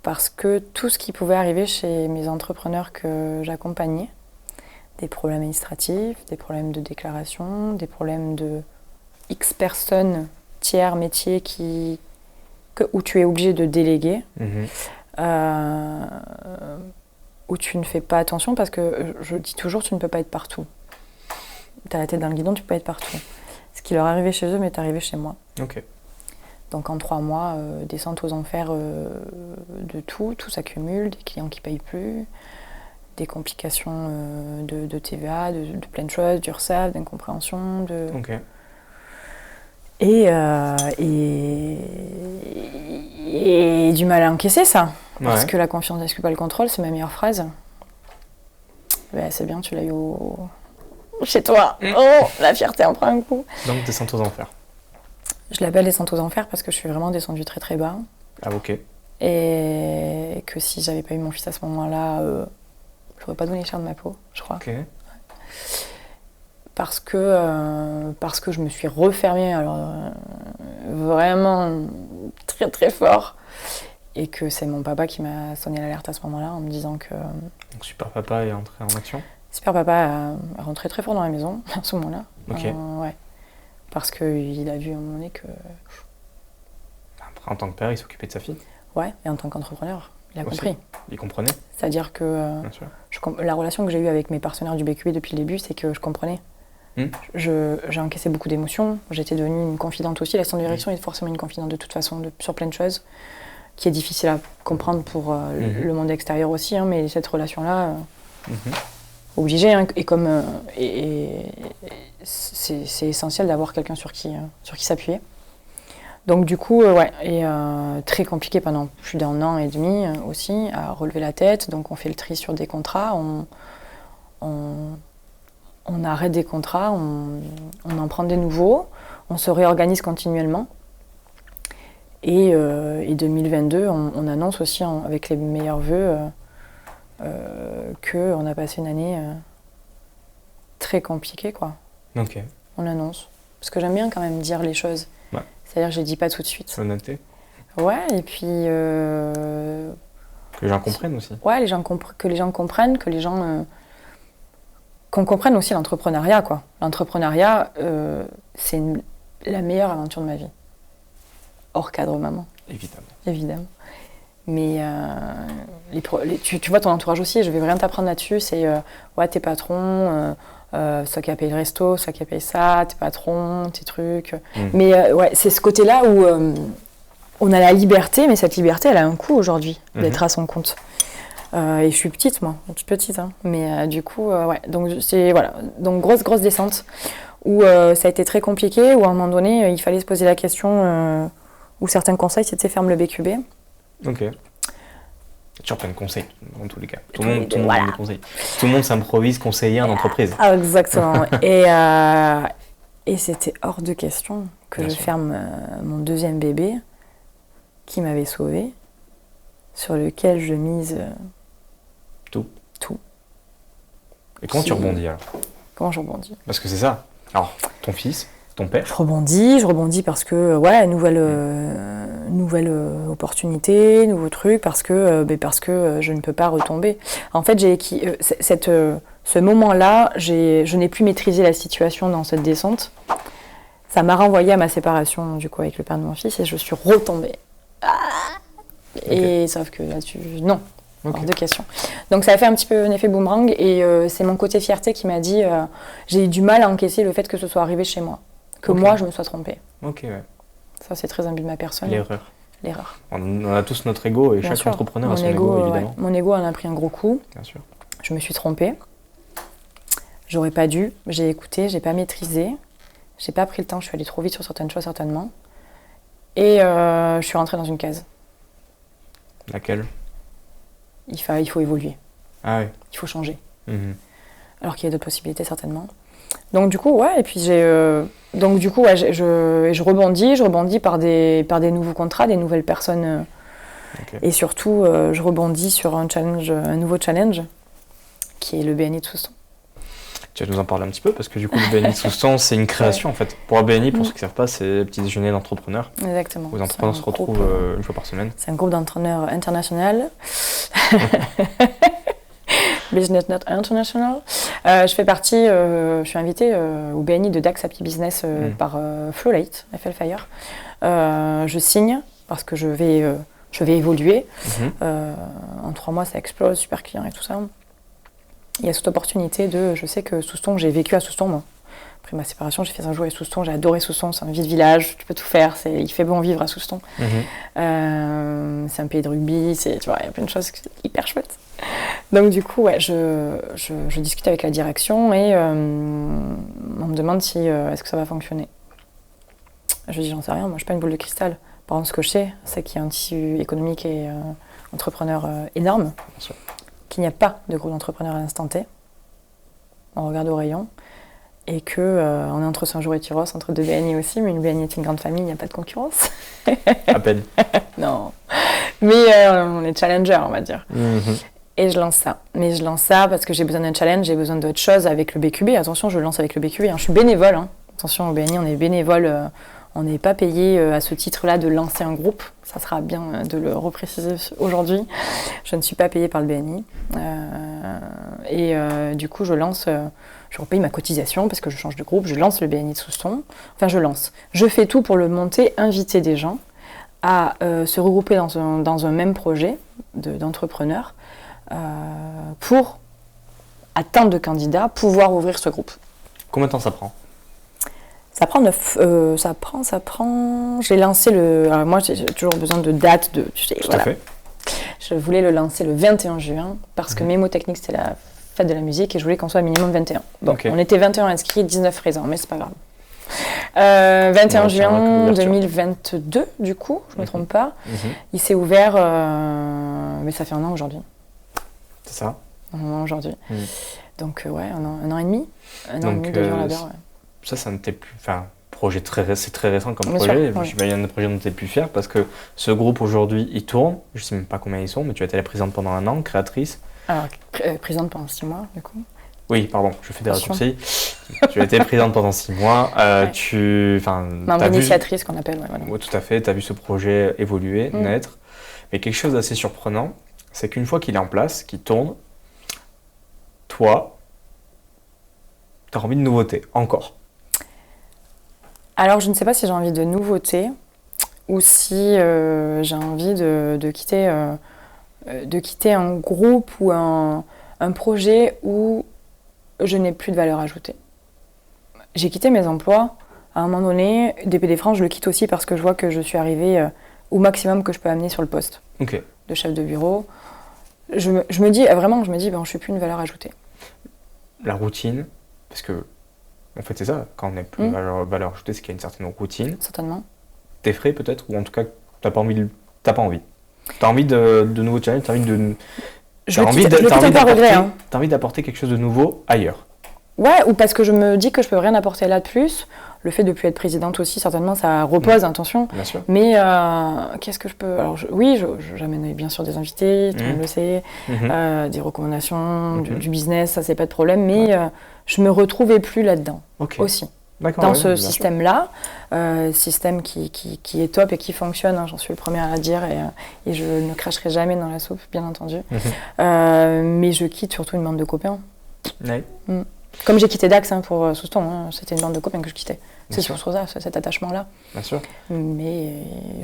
[SPEAKER 2] Parce que tout ce qui pouvait arriver chez mes entrepreneurs que j'accompagnais, des problèmes administratifs, des problèmes de déclaration, des problèmes de X personnes, tiers, métiers où tu es obligé de déléguer, où tu ne fais pas attention parce que je dis toujours, tu ne peux pas être partout. Tu as la tête dans le guidon, tu peux pas être partout. Ce qui leur est arrivé chez eux m'est arrivé chez moi.
[SPEAKER 1] Ok.
[SPEAKER 2] Donc en 3 mois, descente aux enfers de tout s'accumule, des clients qui ne payent plus, des complications de TVA, de plein de choses, d'URSSAF, d'incompréhension.
[SPEAKER 1] Ok.
[SPEAKER 2] Et du mal à encaisser ça. Parce que la confiance n'exclut pas le contrôle, c'est ma meilleure phrase. C'est bien, tu l'as eu chez toi. Oh, la fierté en prend un coup.
[SPEAKER 1] Donc descente aux enfers.
[SPEAKER 2] Je l'appelle descente aux enfers parce que je suis vraiment descendue très très bas.
[SPEAKER 1] Ah ok.
[SPEAKER 2] Et que si j'avais pas eu mon fils à ce moment-là, j'aurais pas donné cher de ma peau, je crois.
[SPEAKER 1] Ok.
[SPEAKER 2] Parce que je me suis refermée, vraiment très très fort. Et que c'est mon papa qui m'a sonné l'alerte à ce moment-là en me disant que...
[SPEAKER 1] Donc Super Papa est entré en action.
[SPEAKER 2] Super Papa est rentré très fort dans la maison à ce moment-là.
[SPEAKER 1] Ok.
[SPEAKER 2] Ouais. Parce qu'il a vu à un moment donné que...
[SPEAKER 1] Après, en tant que père, il s'occupait de sa fille.
[SPEAKER 2] Ouais, et en tant qu'entrepreneur, il a compris.
[SPEAKER 1] Il comprenait.
[SPEAKER 2] C'est-à-dire que la relation que j'ai eue avec mes partenaires du BQB depuis le début, c'est que je comprenais. J'ai encaissé beaucoup d'émotions. J'étais devenue une confidente aussi. L'assistant de direction est forcément une confidente de toute façon sur plein de choses, qui est difficile à comprendre pour le monde extérieur aussi. Hein, mais cette relation-là, obligée. Hein, c'est essentiel d'avoir quelqu'un sur qui s'appuyer. Donc du coup, très compliqué pendant plus d'1 an et demi aussi, à relever la tête. Donc on fait le tri sur des contrats, on arrête des contrats, on en prend des nouveaux, on se réorganise continuellement. Et 2022, on annonce aussi avec les meilleurs vœux qu'on a passé une année très compliquée, quoi.
[SPEAKER 1] Ok.
[SPEAKER 2] On annonce. Parce que j'aime bien quand même dire les choses.
[SPEAKER 1] Ouais.
[SPEAKER 2] C'est-à-dire que je ne les dis pas tout de suite.
[SPEAKER 1] Honnêteté.
[SPEAKER 2] Ouais, et puis...
[SPEAKER 1] que les gens comprennent aussi.
[SPEAKER 2] Ouais, que les gens comprennent, qu'on comprenne aussi l'entrepreneuriat, quoi. L'entrepreneuriat, c'est la meilleure aventure de ma vie. Hors cadre maman. Évidemment. Mais tu vois ton entourage aussi, je vais rien t'apprendre là-dessus, c'est tes patrons, ça qui a payé le resto, ça qui a payé ça, tes patrons, tes trucs. Mais c'est ce côté-là où on a la liberté, mais cette liberté, elle a un coût aujourd'hui, d'être à son compte. Et je suis petite, moi, toute petite, hein. Mais du coup, donc donc grosse descente, où ça a été très compliqué, où à un moment donné, il fallait se poser la question, où certains conseils, c'était ferme le BQB.
[SPEAKER 1] Ok. Toujours plein de conseils, dans tous les cas. Tout le monde donne des conseils. Tout le monde s'improvise conseiller en entreprise.
[SPEAKER 2] Ah, exactement. Et Et c'était hors de question que
[SPEAKER 1] Bien
[SPEAKER 2] je
[SPEAKER 1] sûr.
[SPEAKER 2] ferme mon deuxième bébé qui m'avait sauvée, sur lequel je mise
[SPEAKER 1] Tout.
[SPEAKER 2] tout.
[SPEAKER 1] Et comment tu rebondis alors?
[SPEAKER 2] Comment je rebondis?
[SPEAKER 1] Parce que c'est ça. Alors, ton fils, ton père,
[SPEAKER 2] Je rebondis parce que, ouais, nouvelle opportunité, nouveau truc, parce que je ne peux pas retomber. En fait, ce moment-là, je n'ai plus maîtrisé la situation dans cette descente. Ça m'a renvoyé à ma séparation, du coup, avec le père de mon fils, et je suis retombée. Et sauf que là-dessus, non. Hors de question. Donc ça a fait un petit peu un effet boomerang et c'est mon côté fierté qui m'a dit j'ai eu du mal à encaisser le fait que ce soit arrivé chez moi, que moi je me sois trompée.
[SPEAKER 1] Ok, ouais.
[SPEAKER 2] Ça c'est très imbu de ma personne. L'erreur.
[SPEAKER 1] On a tous notre ego et
[SPEAKER 2] Bien
[SPEAKER 1] chaque
[SPEAKER 2] sûr.
[SPEAKER 1] entrepreneur a son ego, évidemment.
[SPEAKER 2] Ouais. Mon ego en a pris un gros coup.
[SPEAKER 1] Bien sûr.
[SPEAKER 2] Je me suis trompée. J'aurais pas dû. J'ai écouté, j'ai pas maîtrisé. J'ai pas pris le temps, je suis allée trop vite sur certaines choses certainement. Et je suis rentrée dans une case.
[SPEAKER 1] Laquelle?
[SPEAKER 2] Il faut évoluer.
[SPEAKER 1] Ah oui.
[SPEAKER 2] Il faut changer.
[SPEAKER 1] Mhm.
[SPEAKER 2] Alors qu'il y a d'autres possibilités certainement. Donc du coup, ouais, et puis je rebondis par des nouveaux contrats, des nouvelles personnes. Et surtout, je rebondis sur un nouveau challenge, qui est le BNI de Souston.
[SPEAKER 1] Tu vas nous en parler un petit peu, parce que du coup, le BNI de Souston, c'est une création en fait. Pour un BNI, pour ceux qui ne savent pas, c'est le petit déjeuner d'entrepreneurs.
[SPEAKER 2] Exactement.
[SPEAKER 1] Où les entrepreneurs se retrouvent une fois par semaine.
[SPEAKER 2] C'est un groupe d'entraîneurs international. Business Not International. Je suis invitée au BNI de Dax Happy Business par Flowlate, FL Fire. Je signe parce que je vais évoluer. En 3 mois, ça explose, super client et tout ça. Il y a cette opportunité je sais que Souston, j'ai vécu à Souston, moi. Après ma séparation, j'ai fait un jour à Souston, j'ai adoré Souston, c'est un village, tu peux tout faire, il fait bon vivre à Souston. C'est un pays de rugby, tu vois, il y a plein de choses hyper chouettes. Donc du coup, ouais, je discute avec la direction et on me demande si est-ce que ça va fonctionner. Je dis j'en sais rien, moi je suis pas une boule de cristal. Par contre, ce que je sais, c'est qu'il y a un tissu économique et entrepreneur énorme, qu'il n'y a pas de gros entrepreneurs à l'instant T. On regarde au rayon. Et qu'on est entre Saint-Jean et Tyros, entre 2 BNI aussi, mais une BNI est une grande famille, il n'y a pas de concurrence.
[SPEAKER 1] À peine.
[SPEAKER 2] Non. Mais on est challenger, on va dire. Et je lance ça. Mais je lance ça parce que j'ai besoin d'un challenge, j'ai besoin d'autre chose avec le BQB. Attention, je lance avec le BQB, hein. Je suis bénévole. Hein. Attention, au BNI, on est bénévole. On n'est pas payé à ce titre-là de lancer un groupe. Ça sera bien de le repréciser aujourd'hui. Je ne suis pas payée par le BNI. Du coup, je repaye ma cotisation parce que je change de groupe. Je lance le BNI de Souston. Enfin, je fais tout pour le monter, inviter des gens à se regrouper dans un même projet d'entrepreneurs pour, à tant de candidats, pouvoir ouvrir ce groupe.
[SPEAKER 1] Combien de temps ça prend?
[SPEAKER 2] Ça prend. J'ai lancé alors moi, j'ai toujours besoin de dates.
[SPEAKER 1] Tout à fait.
[SPEAKER 2] Je voulais le lancer le 21 juin parce que Mémotechnique, c'était la fête de la musique et je voulais qu'on soit minimum 21. Donc, on était 21 inscrits, 19 présents, mais c'est pas grave. 21 juin 2022, du coup, je ne me trompe pas. Il s'est ouvert, mais ça fait 1 an aujourd'hui.
[SPEAKER 1] C'est ça.
[SPEAKER 2] 1 an aujourd'hui. Donc, ouais, un an et demi. Un an et demi de jours là-bas, ouais.
[SPEAKER 1] Ça n'était plus... Enfin, c'est très récent comme
[SPEAKER 2] Bien
[SPEAKER 1] projet.
[SPEAKER 2] Sûr,
[SPEAKER 1] il y a un projet dont tu es plus fier parce que ce groupe aujourd'hui, il tourne. Je ne sais même pas combien ils sont, mais tu as été la présidente pendant 1 an, créatrice.
[SPEAKER 2] Alors, présidente pendant 6 mois, du coup.
[SPEAKER 1] Oui, pardon, je fais des raccourcis. Tu as été présidente pendant 6 mois.
[SPEAKER 2] Membre initiatrice qu'on appelle. Ouais, voilà.
[SPEAKER 1] Oui, tout à fait. Tu as vu ce projet évoluer, naître. Mais quelque chose d'assez surprenant, c'est qu'une fois qu'il est en place, qu'il tourne, toi, tu as envie de nouveautés, encore.
[SPEAKER 2] Alors, je ne sais pas si j'ai envie de nouveautés ou si j'ai envie de quitter un groupe ou un projet où je n'ai plus de valeur ajoutée. J'ai quitté mes emplois. À un moment donné, DPD France, je le quitte aussi parce que je vois que je suis arrivée au maximum que je peux amener sur le poste de chef de bureau. Je me dis, je ne suis plus une valeur ajoutée.
[SPEAKER 1] La routine, parce que en fait c'est ça, quand on n'est plus valeur ajoutée, c'est qu'il y a une certaine routine.
[SPEAKER 2] Certainement.
[SPEAKER 1] T'effraie peut-être, ou en tout cas t'as pas envie. T'as envie de nouveaux challenges, t'as envie d'apporter quelque chose de nouveau ailleurs.
[SPEAKER 2] Ouais, ou parce que je me dis que je peux rien apporter là de plus. Le fait de ne plus être présidente aussi, certainement, ça repose, attention.
[SPEAKER 1] Bien sûr.
[SPEAKER 2] Mais qu'est-ce que je peux... Alors, j'amène bien sûr des invités, tout le monde le sait, des recommandations, du business, ça, c'est pas de problème. Mais je me retrouvais plus là-dedans aussi.
[SPEAKER 1] D'accord,
[SPEAKER 2] dans ce système-là, système qui est top et qui fonctionne, hein, j'en suis le premier à le dire, et je ne cracherai jamais dans la soupe, bien entendu. Mais je quitte surtout une bande de copains.
[SPEAKER 1] Ouais.
[SPEAKER 2] Comme j'ai quitté Dax pour Souston, c'était une bande de copains que je quittais. C'est sur ça, cet attachement-là.
[SPEAKER 1] Bien sûr.
[SPEAKER 2] Mais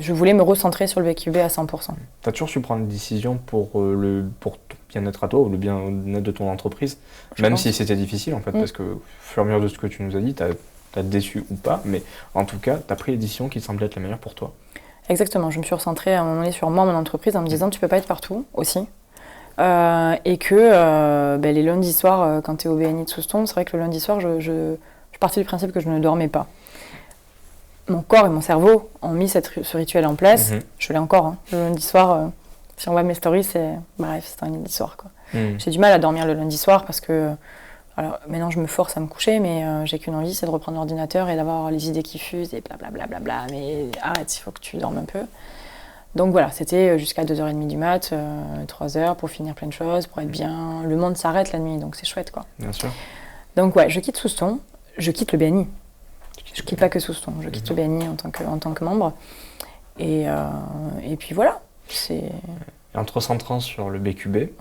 [SPEAKER 2] je voulais me recentrer sur le BQB à 100%.
[SPEAKER 1] Tu as toujours su prendre une décision pour ton bien-être à toi ou le bien-être de ton entreprise, même si c'était difficile en fait, parce que au fur et à mesure de ce que tu nous as dit, t'as déçu ou pas, mais en tout cas, tu as pris les décisions qui semblaient être la meilleure pour toi.
[SPEAKER 2] Exactement, je me suis recentrée à un moment donné sur moi, mon entreprise, en me disant tu peux pas être partout aussi. Et que les lundis soirs, quand tu es au BNI de Souston, c'est vrai que le lundi soir, je partais du principe que je ne dormais pas. Mon corps et mon cerveau ont mis ce rituel en place. Je l'ai encore. Hein. Le lundi soir, si on voit mes stories, c'est un lundi soir. Quoi. J'ai du mal à dormir le lundi soir parce que... Alors maintenant, je me force à me coucher, mais j'ai qu'une envie, c'est de reprendre l'ordinateur et d'avoir les idées qui fusent et blablabla. Mais arrête, il faut que tu dormes un peu. Donc voilà, c'était jusqu'à 2h30 du mat, 3h pour finir plein de choses, pour être bien. Le monde s'arrête la nuit, donc c'est chouette, quoi.
[SPEAKER 1] Bien sûr.
[SPEAKER 2] Donc ouais, je quitte Souston, je quitte le BNI. Je quitte pas que Souston, je quitte le BNI en tant que membre. Et puis voilà.
[SPEAKER 1] Et en te recentrant sur le BQB,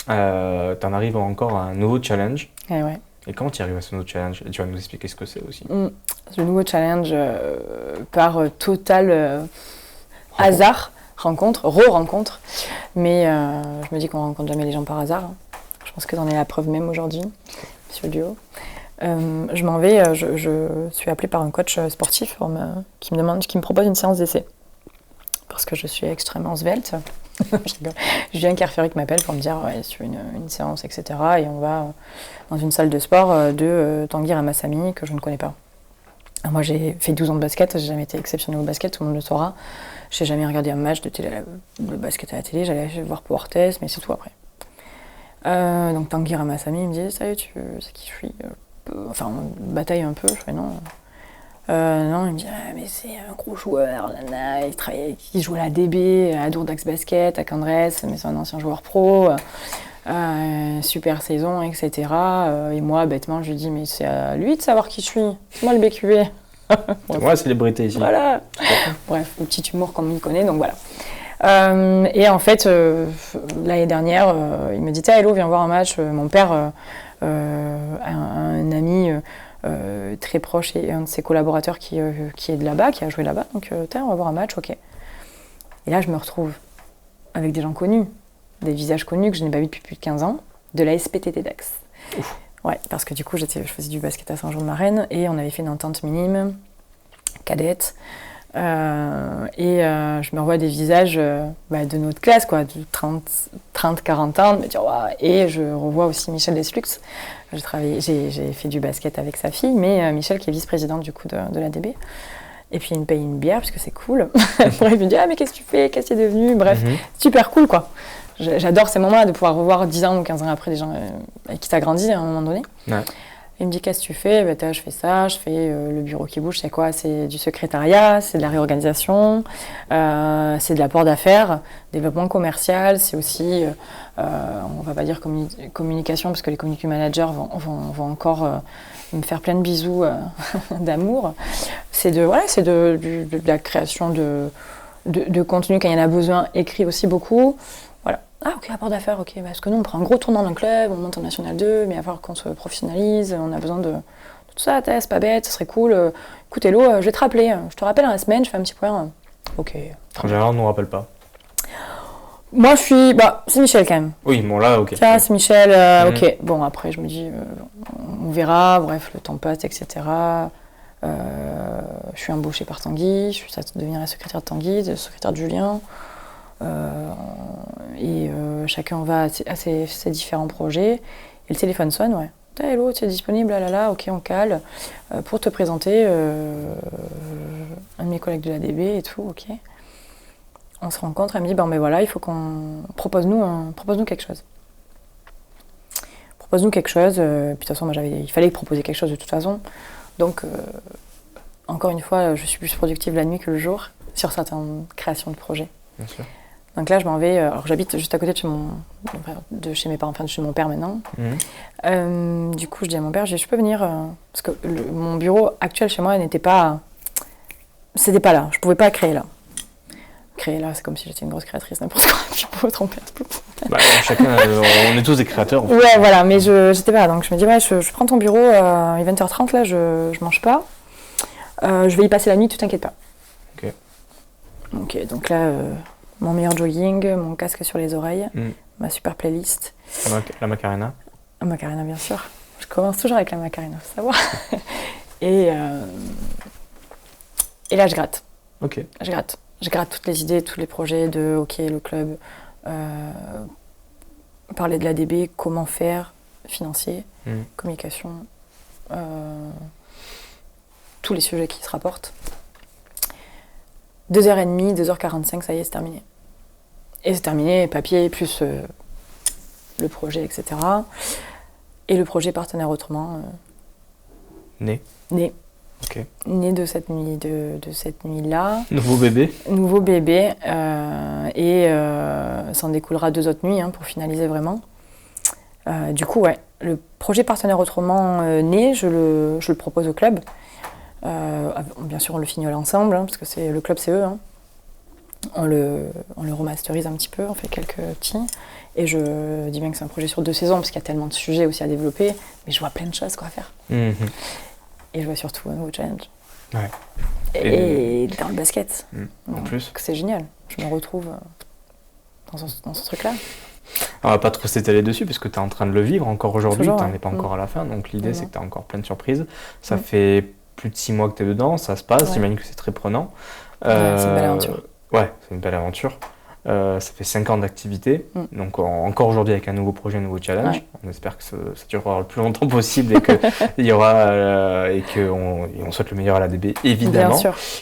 [SPEAKER 1] t'en arrives encore à un nouveau challenge. Et comment tu arrives à ce nouveau challenge? Et tu vas nous expliquer ce que c'est aussi.
[SPEAKER 2] Le nouveau challenge, par total... hasard, re-rencontre, mais je me dis qu'on rencontre jamais les gens par hasard. Je pense que c'en est la preuve même aujourd'hui, monsieur Duo. Je m'en vais, je suis appelée par un coach sportif qui me propose une séance d'essai. Parce que je suis extrêmement svelte. Je rigole. Julien Carferic m'appelle pour me dire sur une séance, etc. Et on va dans une salle de sport de Tanguy Ramassamy que je ne connais pas. Alors moi j'ai fait 12 ans de basket, j'ai jamais été exceptionnelle au basket, tout le monde le saura. J'ai jamais regardé un match de basket à la télé, j'allais voir Power Test, mais c'est tout après. Donc Tanguy Ramassamy, il me dit « Salut, tu sais qui je suis ?» Enfin, on bataille un peu, je fais « Non. » Non, il me dit « Mais c'est un gros joueur, nana, il joue à la DB, à Dourdax Basket, à Candresse, mais c'est un ancien joueur pro. Super saison, etc. » Et moi, bêtement, je lui dis « Mais c'est à lui de savoir qui je suis, c'est moi le BQB. »
[SPEAKER 1] C'est moi la célébrité ici.
[SPEAKER 2] Voilà. Bref, le petit humour comme il connaît, donc voilà. Et en fait, l'année dernière, il me dit « Hello, viens voir un match. » Mon père a un ami très proche et un de ses collaborateurs qui est de là-bas, qui a joué là-bas. Donc, on va voir un match, ok. Et là, je me retrouve avec des gens connus, des visages connus que je n'ai pas vus depuis plus de 15 ans, de la SPTT Dax. Ouf. Ouais, parce que du coup, je faisais du basket à Saint-Jean-de-Marais et on avait fait une entente minime, cadette. Et je me revois des visages de notre classe, quoi, de 30-40 ans, de me dire waouh. Et je revois aussi Michel Deslux. J'ai fait du basket avec sa fille, mais Michel qui est vice-présidente du coup de la DB. Et puis il me paye une bière parce que c'est cool. Bref, il me dit mais qu'est-ce que tu fais, qu'est-ce que tu es devenu. Bref, super cool quoi. J'adore ces moments-là de pouvoir revoir 10 ans ou 15 ans après des gens avec qui t'as grandi à un moment donné. Ouais. Il me dit qu'est-ce que tu fais, je fais ça, je fais le bureau qui bouge, c'est quoi? C'est du secrétariat, c'est de la réorganisation, c'est de l'apport d'affaires, développement commercial, c'est aussi, on va pas dire communication parce que les community managers vont encore me faire plein de bisous d'amour. C'est de la création de contenu quand il y en a besoin, écrit aussi beaucoup. Voilà. Ah ok, apport d'affaires, ok. Parce que nous on prend un gros tournant d'un club, on monte en National 2, mais il va falloir qu'on se professionnalise, on a besoin de tout ça, c'est pas bête, ce serait cool. Écoute Hello, je vais te rappeler, je te rappelle dans la semaine, je fais un petit point. Ok.
[SPEAKER 1] En général, on ne nous rappelle pas.
[SPEAKER 2] Moi je suis. C'est Michel quand même.
[SPEAKER 1] Oui, bon là, ok.
[SPEAKER 2] Tiens, c'est Michel, ok. Bon, après je me dis, on verra, bref, le temps passe, etc. Je suis embauchée par Tanguy, je deviens secrétaire de Tanguy, secrétaire de Julien. Chacun va à ses différents projets et le téléphone sonne, ouais. Hello, tu es disponible, là, ok, on cale pour te présenter un de mes collègues de la DB et tout, ok. On se rencontre, elle me dit, mais voilà, il faut qu'on propose-nous quelque chose. propose-nous quelque chose. Puis de toute façon, il fallait proposer quelque chose de toute façon. Donc, encore une fois, je suis plus productive la nuit que le jour sur certaines créations de projets.
[SPEAKER 1] Bien sûr.
[SPEAKER 2] Donc là, je m'en vais. Alors, j'habite juste à côté de chez mes parents, enfin de chez mon père maintenant. Du coup, je dis à mon père, je peux venir parce que mon bureau actuel chez moi n'était pas, c'était pas là. Je pouvais pas créer là. Créer là, c'est comme si j'étais une grosse créatrice, n'importe quoi. Je peux me tromper un peu.
[SPEAKER 1] Bah, chacun, on est tous des créateurs. En fait.
[SPEAKER 2] Ouais, voilà, mais j'étais pas là. Donc je me dis, ouais, je prends ton bureau, il est 20h30, là, je mange pas. Je vais y passer la nuit, tu t'inquiètes pas. Ok, donc là, mon meilleur jogging, mon casque sur les oreilles, ma super playlist.
[SPEAKER 1] La Macarena.
[SPEAKER 2] La Macarena, bien sûr. Je commence toujours avec la Macarena, faut savoir. Et là, je gratte.
[SPEAKER 1] Ok.
[SPEAKER 2] Je gratte toutes les idées, tous les projets de OK, le club, parler de l'ADB, comment faire, financier, communication, tous les sujets qui se rapportent. 2h30, 2h45, ça y est, c'est terminé. Et c'est terminé, papier, plus le projet, etc. Et le projet Partenaire Autrement.
[SPEAKER 1] Né. Ok.
[SPEAKER 2] Né de cette nuit-là.
[SPEAKER 1] Nouveau bébé.
[SPEAKER 2] Et ça en découlera 2 autres nuits pour finaliser vraiment. Du coup, ouais, le projet Partenaire Autrement né, je le propose au club. Bien sûr, on le fignole ensemble, parce que le club, c'est eux. On le remasterise un petit peu, on fait quelques petits. Et je dis bien que c'est un projet sur 2 saisons, parce qu'il y a tellement de sujets aussi à développer. Mais je vois plein de choses à faire. Et je vois surtout un nouveau challenge.
[SPEAKER 1] Ouais.
[SPEAKER 2] Et dans le basket.
[SPEAKER 1] En plus.
[SPEAKER 2] C'est génial. Je me retrouve dans ce truc-là.
[SPEAKER 1] On va pas trop s'étaler dessus parce que tu es en train de le vivre encore aujourd'hui, tu n'en es pas encore à la fin. Donc l'idée, c'est que tu as encore plein de surprises. Ça fait plus de 6 mois que tu es dedans, ça se passe. J'imagine que c'est très prenant.
[SPEAKER 2] C'est une belle aventure.
[SPEAKER 1] Ouais, c'est une belle aventure. Ça fait 5 ans d'activité, donc encore aujourd'hui avec un nouveau projet, un nouveau challenge. On espère que ça durera le plus longtemps possible et qu'il y aura et qu'on souhaite le meilleur à l'ADB évidemment,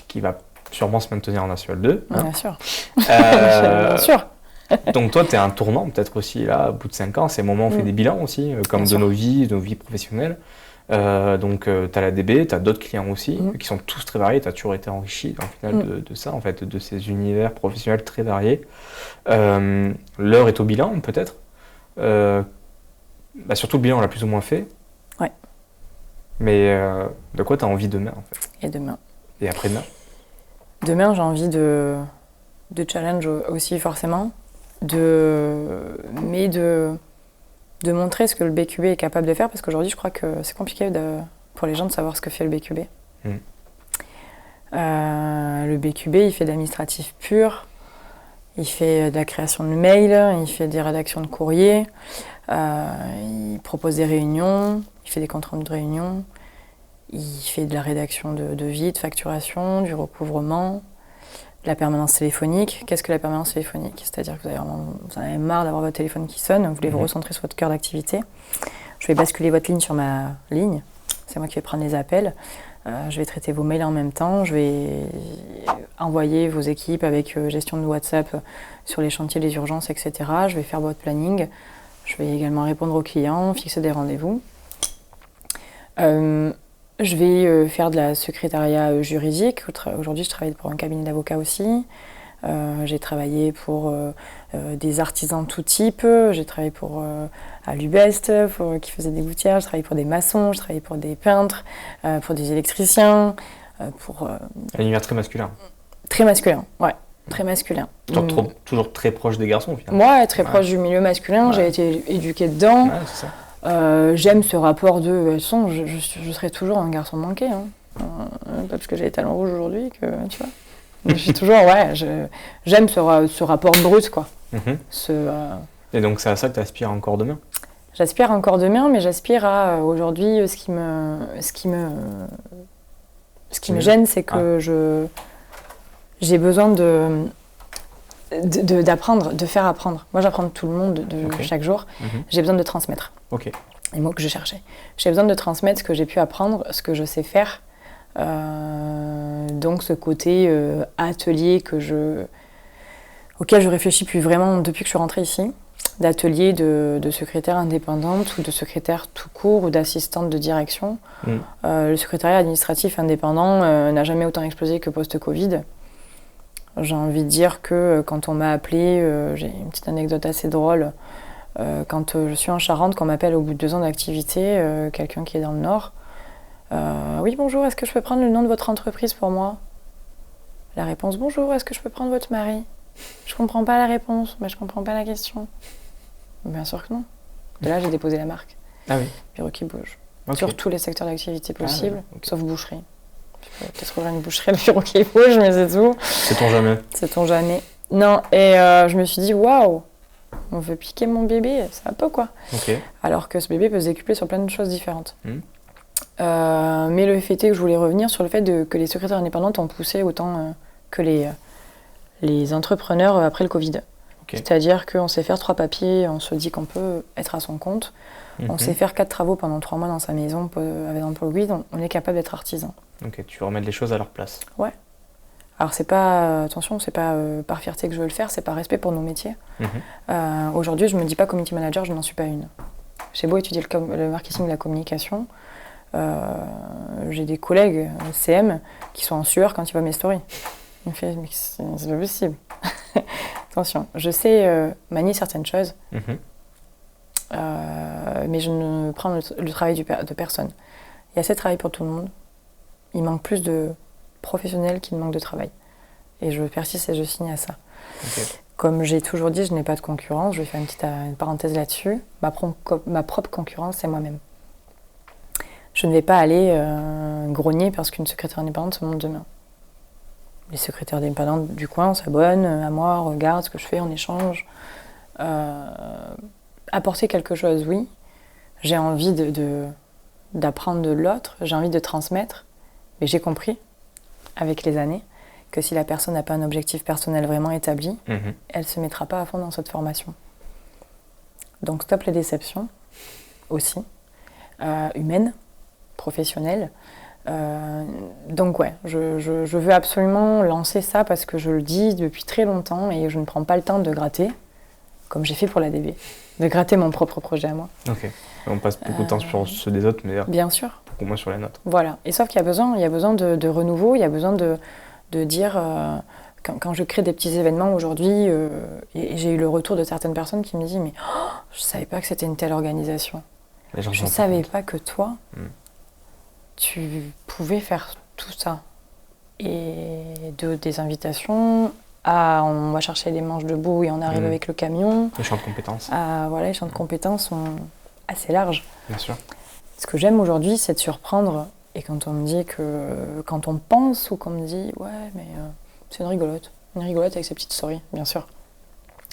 [SPEAKER 1] qui va sûrement se maintenir en National 2.
[SPEAKER 2] Bien sûr. Bien sûr.
[SPEAKER 1] Donc toi, tu es un tournant peut-être aussi là, au bout de 5 ans, c'est le moment où on fait des bilans aussi, comme de nos vies professionnelles. Donc tu as l'ADB, tu as d'autres clients aussi, qui sont tous très variés, tu as toujours été enrichi au final de ça, en fait, de ces univers professionnels très variés. L'heure est au bilan peut-être, surtout le bilan on l'a plus ou moins fait.
[SPEAKER 2] Ouais.
[SPEAKER 1] Mais de quoi tu as envie demain en fait?
[SPEAKER 2] Et demain.
[SPEAKER 1] Et après-demain?
[SPEAKER 2] Demain j'ai envie de challenge aussi forcément, mais de montrer ce que le BQB est capable de faire, parce qu'aujourd'hui, je crois que c'est compliqué pour les gens de savoir ce que fait le BQB. Le BQB, il fait de l'administratif pur, il fait de la création de mails, il fait des rédactions de courriers, il propose des réunions, il fait des comptes rendus de réunions, il fait de la rédaction de devis, de facturation, du recouvrement, la permanence téléphonique. Qu'est-ce que la permanence téléphonique? C'est-à-dire que vous en avez marre d'avoir votre téléphone qui sonne, vous voulez vous recentrer sur votre cœur d'activité. Je vais basculer votre ligne sur ma ligne, c'est moi qui vais prendre les appels, je vais traiter vos mails en même temps, je vais envoyer vos équipes avec gestion de WhatsApp sur les chantiers, les urgences, etc. Je vais faire votre planning, je vais également répondre aux clients, fixer des rendez-vous. Je vais faire de la secrétariat juridique. Aujourd'hui, je travaille pour un cabinet d'avocats aussi. J'ai travaillé pour des artisans de tout type. J'ai travaillé à l'Ubest, qui faisait des gouttières. J'ai travaillé pour des maçons, j'ai travaillé pour des peintres, pour des électriciens. Un
[SPEAKER 1] univers très masculin.
[SPEAKER 2] Très masculin, ouais. Très masculin.
[SPEAKER 1] Toujours très proche des garçons, finalement.
[SPEAKER 2] Ouais, très proche du milieu masculin. J'ai été éduquée dedans.
[SPEAKER 1] Ouais, c'est ça.
[SPEAKER 2] J'aime ce rapport de son, je serai toujours un garçon manqué, pas parce que j'ai les talons rouges aujourd'hui que tu vois. Je suis toujours, j'aime ce rapport brut quoi.
[SPEAKER 1] Et donc c'est à ça que tu aspires encore demain?
[SPEAKER 2] J'aspire encore demain, mais j'aspire à aujourd'hui ce qui me gêne, c'est que j'ai besoin d'apprendre, de faire apprendre. Moi, j'apprends de tout le monde chaque jour. J'ai besoin de transmettre. Les mots que je cherchais. J'ai besoin de transmettre ce que j'ai pu apprendre, ce que je sais faire. Donc, ce côté atelier auquel je réfléchis plus vraiment depuis que je suis rentrée ici. d'ateliers de secrétaire indépendante ou de secrétaire tout court ou d'assistante de direction. Le secrétariat administratif indépendant n'a jamais autant explosé que post-Covid. J'ai envie de dire que quand on m'a appelée, j'ai une petite anecdote assez drôle, quand je suis en Charente, qu'on m'appelle au bout de 2 ans d'activité, quelqu'un qui est dans le Nord, oui bonjour, est-ce que je peux prendre le nom de votre entreprise pour moi? La réponse, bonjour, est-ce que je peux prendre votre mari? Je comprends pas la réponse, mais je comprends pas la question. Bien sûr que non. De là, j'ai déposé la marque.
[SPEAKER 1] Ah oui.
[SPEAKER 2] Bureau qui bouge.
[SPEAKER 1] Okay.
[SPEAKER 2] Sur tous les secteurs d'activité possibles,
[SPEAKER 1] okay.
[SPEAKER 2] sauf boucherie. Je peux peut-être ouvrir une boucherie, le bureau qui bouge, mais c'est tout.
[SPEAKER 1] Sait-on jamais.
[SPEAKER 2] Sait-on jamais. Non, et je me suis dit, waouh, on veut piquer mon bébé, c'est un peu quoi.
[SPEAKER 1] Okay. Alors
[SPEAKER 2] que ce bébé peut se décupler sur plein de choses différentes. Mais le fait est que je voulais revenir sur le fait que les secrétaires indépendantes ont poussé autant que les entrepreneurs après le Covid. Okay. C'est-à-dire qu'on sait faire 3 papiers, on se dit qu'on peut être à son compte. On sait faire 4 travaux pendant 3 mois dans sa maison avec un peu le Covid, on est capable d'être artisan.
[SPEAKER 1] Ok, tu remets les choses à leur place.
[SPEAKER 2] Ouais. Alors c'est pas, attention, c'est pas par fierté que je veux le faire, c'est par respect pour nos métiers. Aujourd'hui, je me dis pas community manager, je n'en suis pas une. J'ai beau étudier le marketing et la communication, j'ai des collègues CM qui sont en sueur quand ils voient mes stories. Il me fait, mais c'est pas possible. Attention, je sais manier certaines choses, mais je ne prends le travail de personne. Il y a assez de travail pour tout le monde. Il manque plus de professionnels qu'il ne manque de travail. Et je persiste et je signe à ça. Okay. Comme j'ai toujours dit, je n'ai pas de concurrence. Je vais faire une parenthèse là-dessus. Ma propre concurrence, c'est moi-même. Je ne vais pas aller grogner parce qu'une secrétaire indépendante se monte demain. Les secrétaires indépendantes du coin s'abonnent à moi, regardent ce que je fais, on échange. Apporter quelque chose, oui. J'ai envie d'apprendre de l'autre, j'ai envie de transmettre. Mais j'ai compris, avec les années, que si la personne n'a pas un objectif personnel vraiment établi, elle ne se mettra pas à fond dans cette formation. Donc stop les déceptions, aussi, humaines, professionnelles. Donc ouais, je veux absolument lancer ça parce que je le dis depuis très longtemps et je ne prends pas le temps de gratter, comme j'ai fait pour l'ADB, de gratter mon propre projet à moi.
[SPEAKER 1] Ok, on passe beaucoup de temps sur ceux des autres, mais
[SPEAKER 2] bien sûr.
[SPEAKER 1] Beaucoup moins sur les nôtres.
[SPEAKER 2] Voilà, et sauf qu'il y a besoin de renouveau, il y a besoin de dire, quand je crée des petits événements aujourd'hui, et j'ai eu le retour de certaines personnes qui me disent, mais je ne savais pas que c'était une telle organisation. Je ne savais pas que toi, tu pouvais faire tout ça. Et des invitations à on va chercher les manches de boue et on arrive avec le camion.
[SPEAKER 1] Les champs de compétences.
[SPEAKER 2] Voilà, les champs de compétences sont assez larges.
[SPEAKER 1] Bien sûr.
[SPEAKER 2] Ce que j'aime aujourd'hui, c'est de surprendre. Et quand on me dit quand on pense ou qu'on me dit ouais, mais c'est une rigolote avec ses petites stories, bien sûr.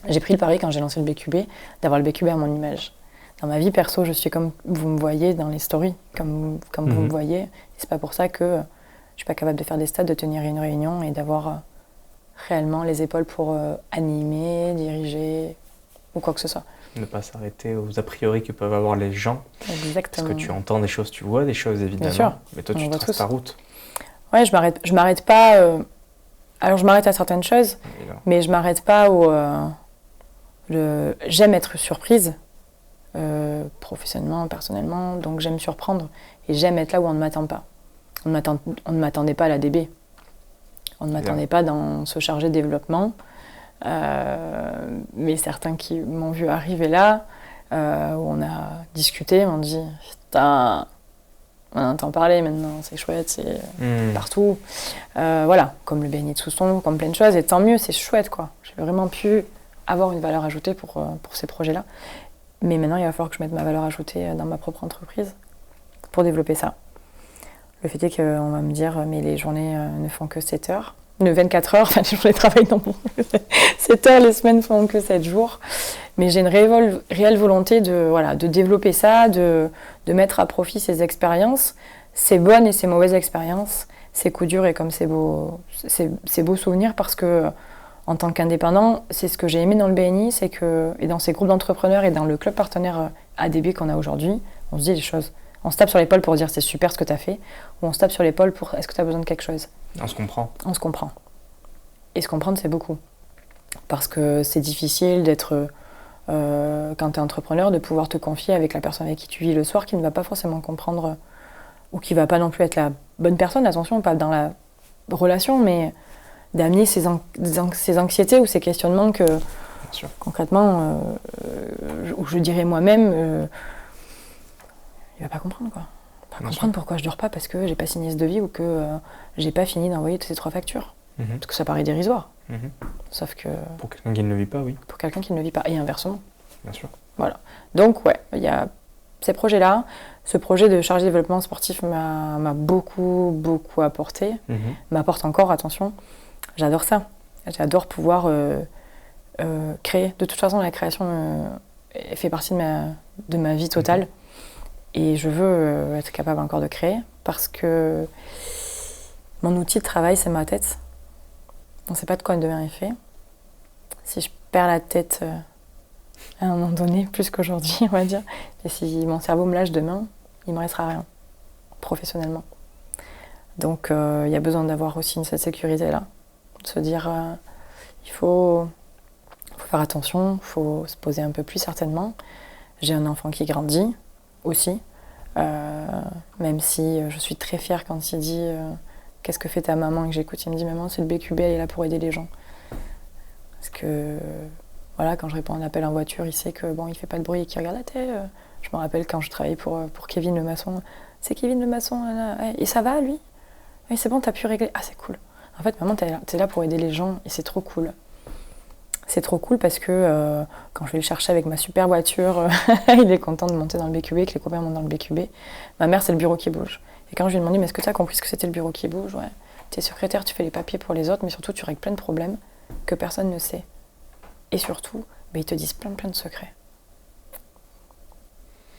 [SPEAKER 2] J'ai pris le pari quand j'ai lancé le BQB d'avoir le BQB à mon image. Dans ma vie perso, je suis comme vous me voyez dans les stories, comme vous me voyez. Et c'est pas pour ça que je suis pas capable de faire des stades, de tenir une réunion et d'avoir réellement les épaules pour animer, diriger ou quoi que ce soit.
[SPEAKER 1] Ne pas s'arrêter aux a priori que peuvent avoir les gens.
[SPEAKER 2] Exactement.
[SPEAKER 1] Parce que tu entends des choses, tu vois des choses évidemment.
[SPEAKER 2] Bien sûr.
[SPEAKER 1] Mais toi, tu traces ta route.
[SPEAKER 2] Ouais, je m'arrête pas. Alors, je m'arrête à certaines choses, mais je m'arrête pas au. J'aime être surprise, professionnellement, personnellement, donc j'aime surprendre et j'aime être là où on ne m'attend pas. On ne m'attendait pas à l'ADB. On ne m'attendait pas dans ce chargé de développement. Mais certains qui m'ont vu arriver là, où on a discuté, m'ont dit putain, on entend parler maintenant, c'est chouette, c'est partout. Voilà, comme le beignet de Souston, comme plein de choses, et tant mieux, c'est chouette quoi. J'ai vraiment pu avoir une valeur ajoutée pour ces projets-là. Mais maintenant, il va falloir que je mette ma valeur ajoutée dans ma propre entreprise pour développer ça. Le fait est qu'on va me dire, mais les journées ne font que 7 heures. 24 heures, enfin les journées de travail non, 7 heures, les semaines font que 7 jours. Mais j'ai une réelle volonté de développer ça, de mettre à profit ces expériences, ces bonnes et ces mauvaises expériences, ces coups durs et comme ces beaux souvenirs, parce que en tant qu'indépendant, c'est ce que j'ai aimé dans le BNI, c'est que, et dans ces groupes d'entrepreneurs et dans le club partenaire ADB qu'on a aujourd'hui, on se dit les choses. On se tape sur l'épaule pour dire c'est super ce que tu as fait, ou on se tape sur l'épaule pour est-ce que tu as besoin de quelque chose.
[SPEAKER 1] On se comprend.
[SPEAKER 2] On se comprend. Et se comprendre, c'est beaucoup. Parce que c'est difficile d'être quand tu es entrepreneur, de pouvoir te confier avec la personne avec qui tu vis le soir, qui ne va pas forcément comprendre, ou qui ne va pas non plus être la bonne personne, attention, pas dans la relation, mais d'amener ces anxiétés ou ces questionnements que, concrètement, où je dirais moi-même, il ne va pas comprendre, quoi. Il va pas comprendre pourquoi je ne dors pas parce que j'ai pas signé ce devis ou que j'ai pas fini d'envoyer toutes ces 3 factures. Parce que ça paraît dérisoire. Sauf que...
[SPEAKER 1] Pour quelqu'un qui ne le vit pas, oui.
[SPEAKER 2] Pour quelqu'un qui ne le vit pas, et inversement.
[SPEAKER 1] Bien sûr.
[SPEAKER 2] Voilà. Donc, ouais, il y a ces projets-là. Ce projet de chargé de développement sportif m'a beaucoup, beaucoup apporté. M'apporte encore, attention. J'adore ça. J'adore pouvoir créer. De toute façon, la création fait partie de ma vie totale. Et je veux être capable encore de créer parce que mon outil de travail, c'est ma tête. On ne sait pas de quoi demain est fait. Si je perds la tête à un moment donné, plus qu'aujourd'hui, on va dire, et si mon cerveau me lâche demain, il ne me restera rien, professionnellement. Donc il y a besoin d'avoir aussi cette sécurité-là. De se dire, il faut faire attention, il faut se poser un peu plus certainement. J'ai un enfant qui grandit aussi, même si je suis très fière quand il dit qu'est-ce que fait ta maman et que j'écoute, il me dit maman c'est le BQB, elle est là pour aider les gens. Parce que voilà, quand je réponds à un appel en voiture, il sait que bon, il fait pas de bruit et qu'il regarde la télé. Je me rappelle quand je travaillais pour Kevin le maçon, c'est Kevin le maçon, et ça va lui? Oui, c'est bon, t'as pu régler. Ah c'est cool. En fait maman t'es là pour aider les gens et c'est trop cool. C'est trop cool parce que quand je vais le chercher avec ma super voiture, il est content de monter dans le BQB, que les copains montent dans le BQB. Ma mère, c'est le bureau qui bouge. Et quand je lui ai demandé, mais est-ce que tu as compris ce que c'était le bureau qui bouge? Ouais. Tu es secrétaire, tu fais les papiers pour les autres, mais surtout tu règles plein de problèmes que personne ne sait. Et surtout, ils te disent plein de secrets.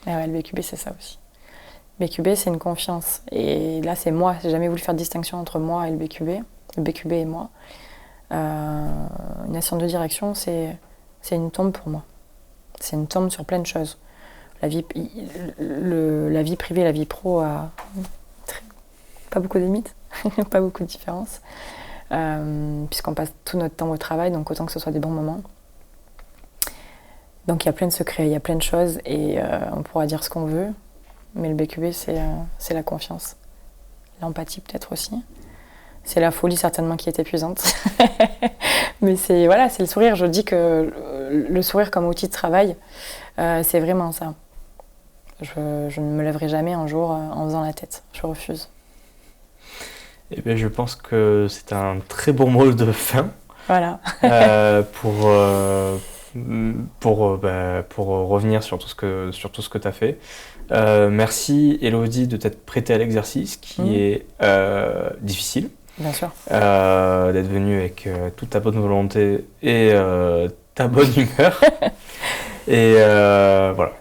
[SPEAKER 2] Et ouais, le BQB, c'est ça aussi. Le BQB, c'est une confiance. Et là, c'est moi. J'ai jamais voulu faire de distinction entre moi et le BQB et moi. Une assistante de direction, c'est une tombe pour moi. C'est une tombe sur plein de choses. La vie privée, la vie pro a pas beaucoup de limites, pas beaucoup de différences, puisqu'on passe tout notre temps au travail, donc autant que ce soit des bons moments. Donc il y a plein de secrets, il y a plein de choses, et on pourra dire ce qu'on veut, mais le BQB, c'est la confiance. L'empathie peut-être aussi. C'est la folie certainement qui est épuisante. Mais c'est le sourire. Je dis que le sourire comme outil de travail, c'est vraiment ça. Je ne me lèverai jamais un jour en faisant la tête. Je refuse.
[SPEAKER 1] Eh bien, je pense que c'est un très bon mot de fin.
[SPEAKER 2] Voilà.
[SPEAKER 1] Pour revenir sur tout ce que tu as fait. Merci Élodie de t'être prêtée à l'exercice qui est difficile.
[SPEAKER 2] Bien sûr.
[SPEAKER 1] D'être venue avec toute ta bonne volonté et ta bonne humeur. Et voilà,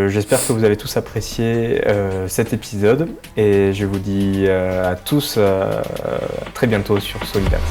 [SPEAKER 1] j'espère que vous avez tous apprécié cet épisode et je vous dis à tous à très bientôt sur Solidaire.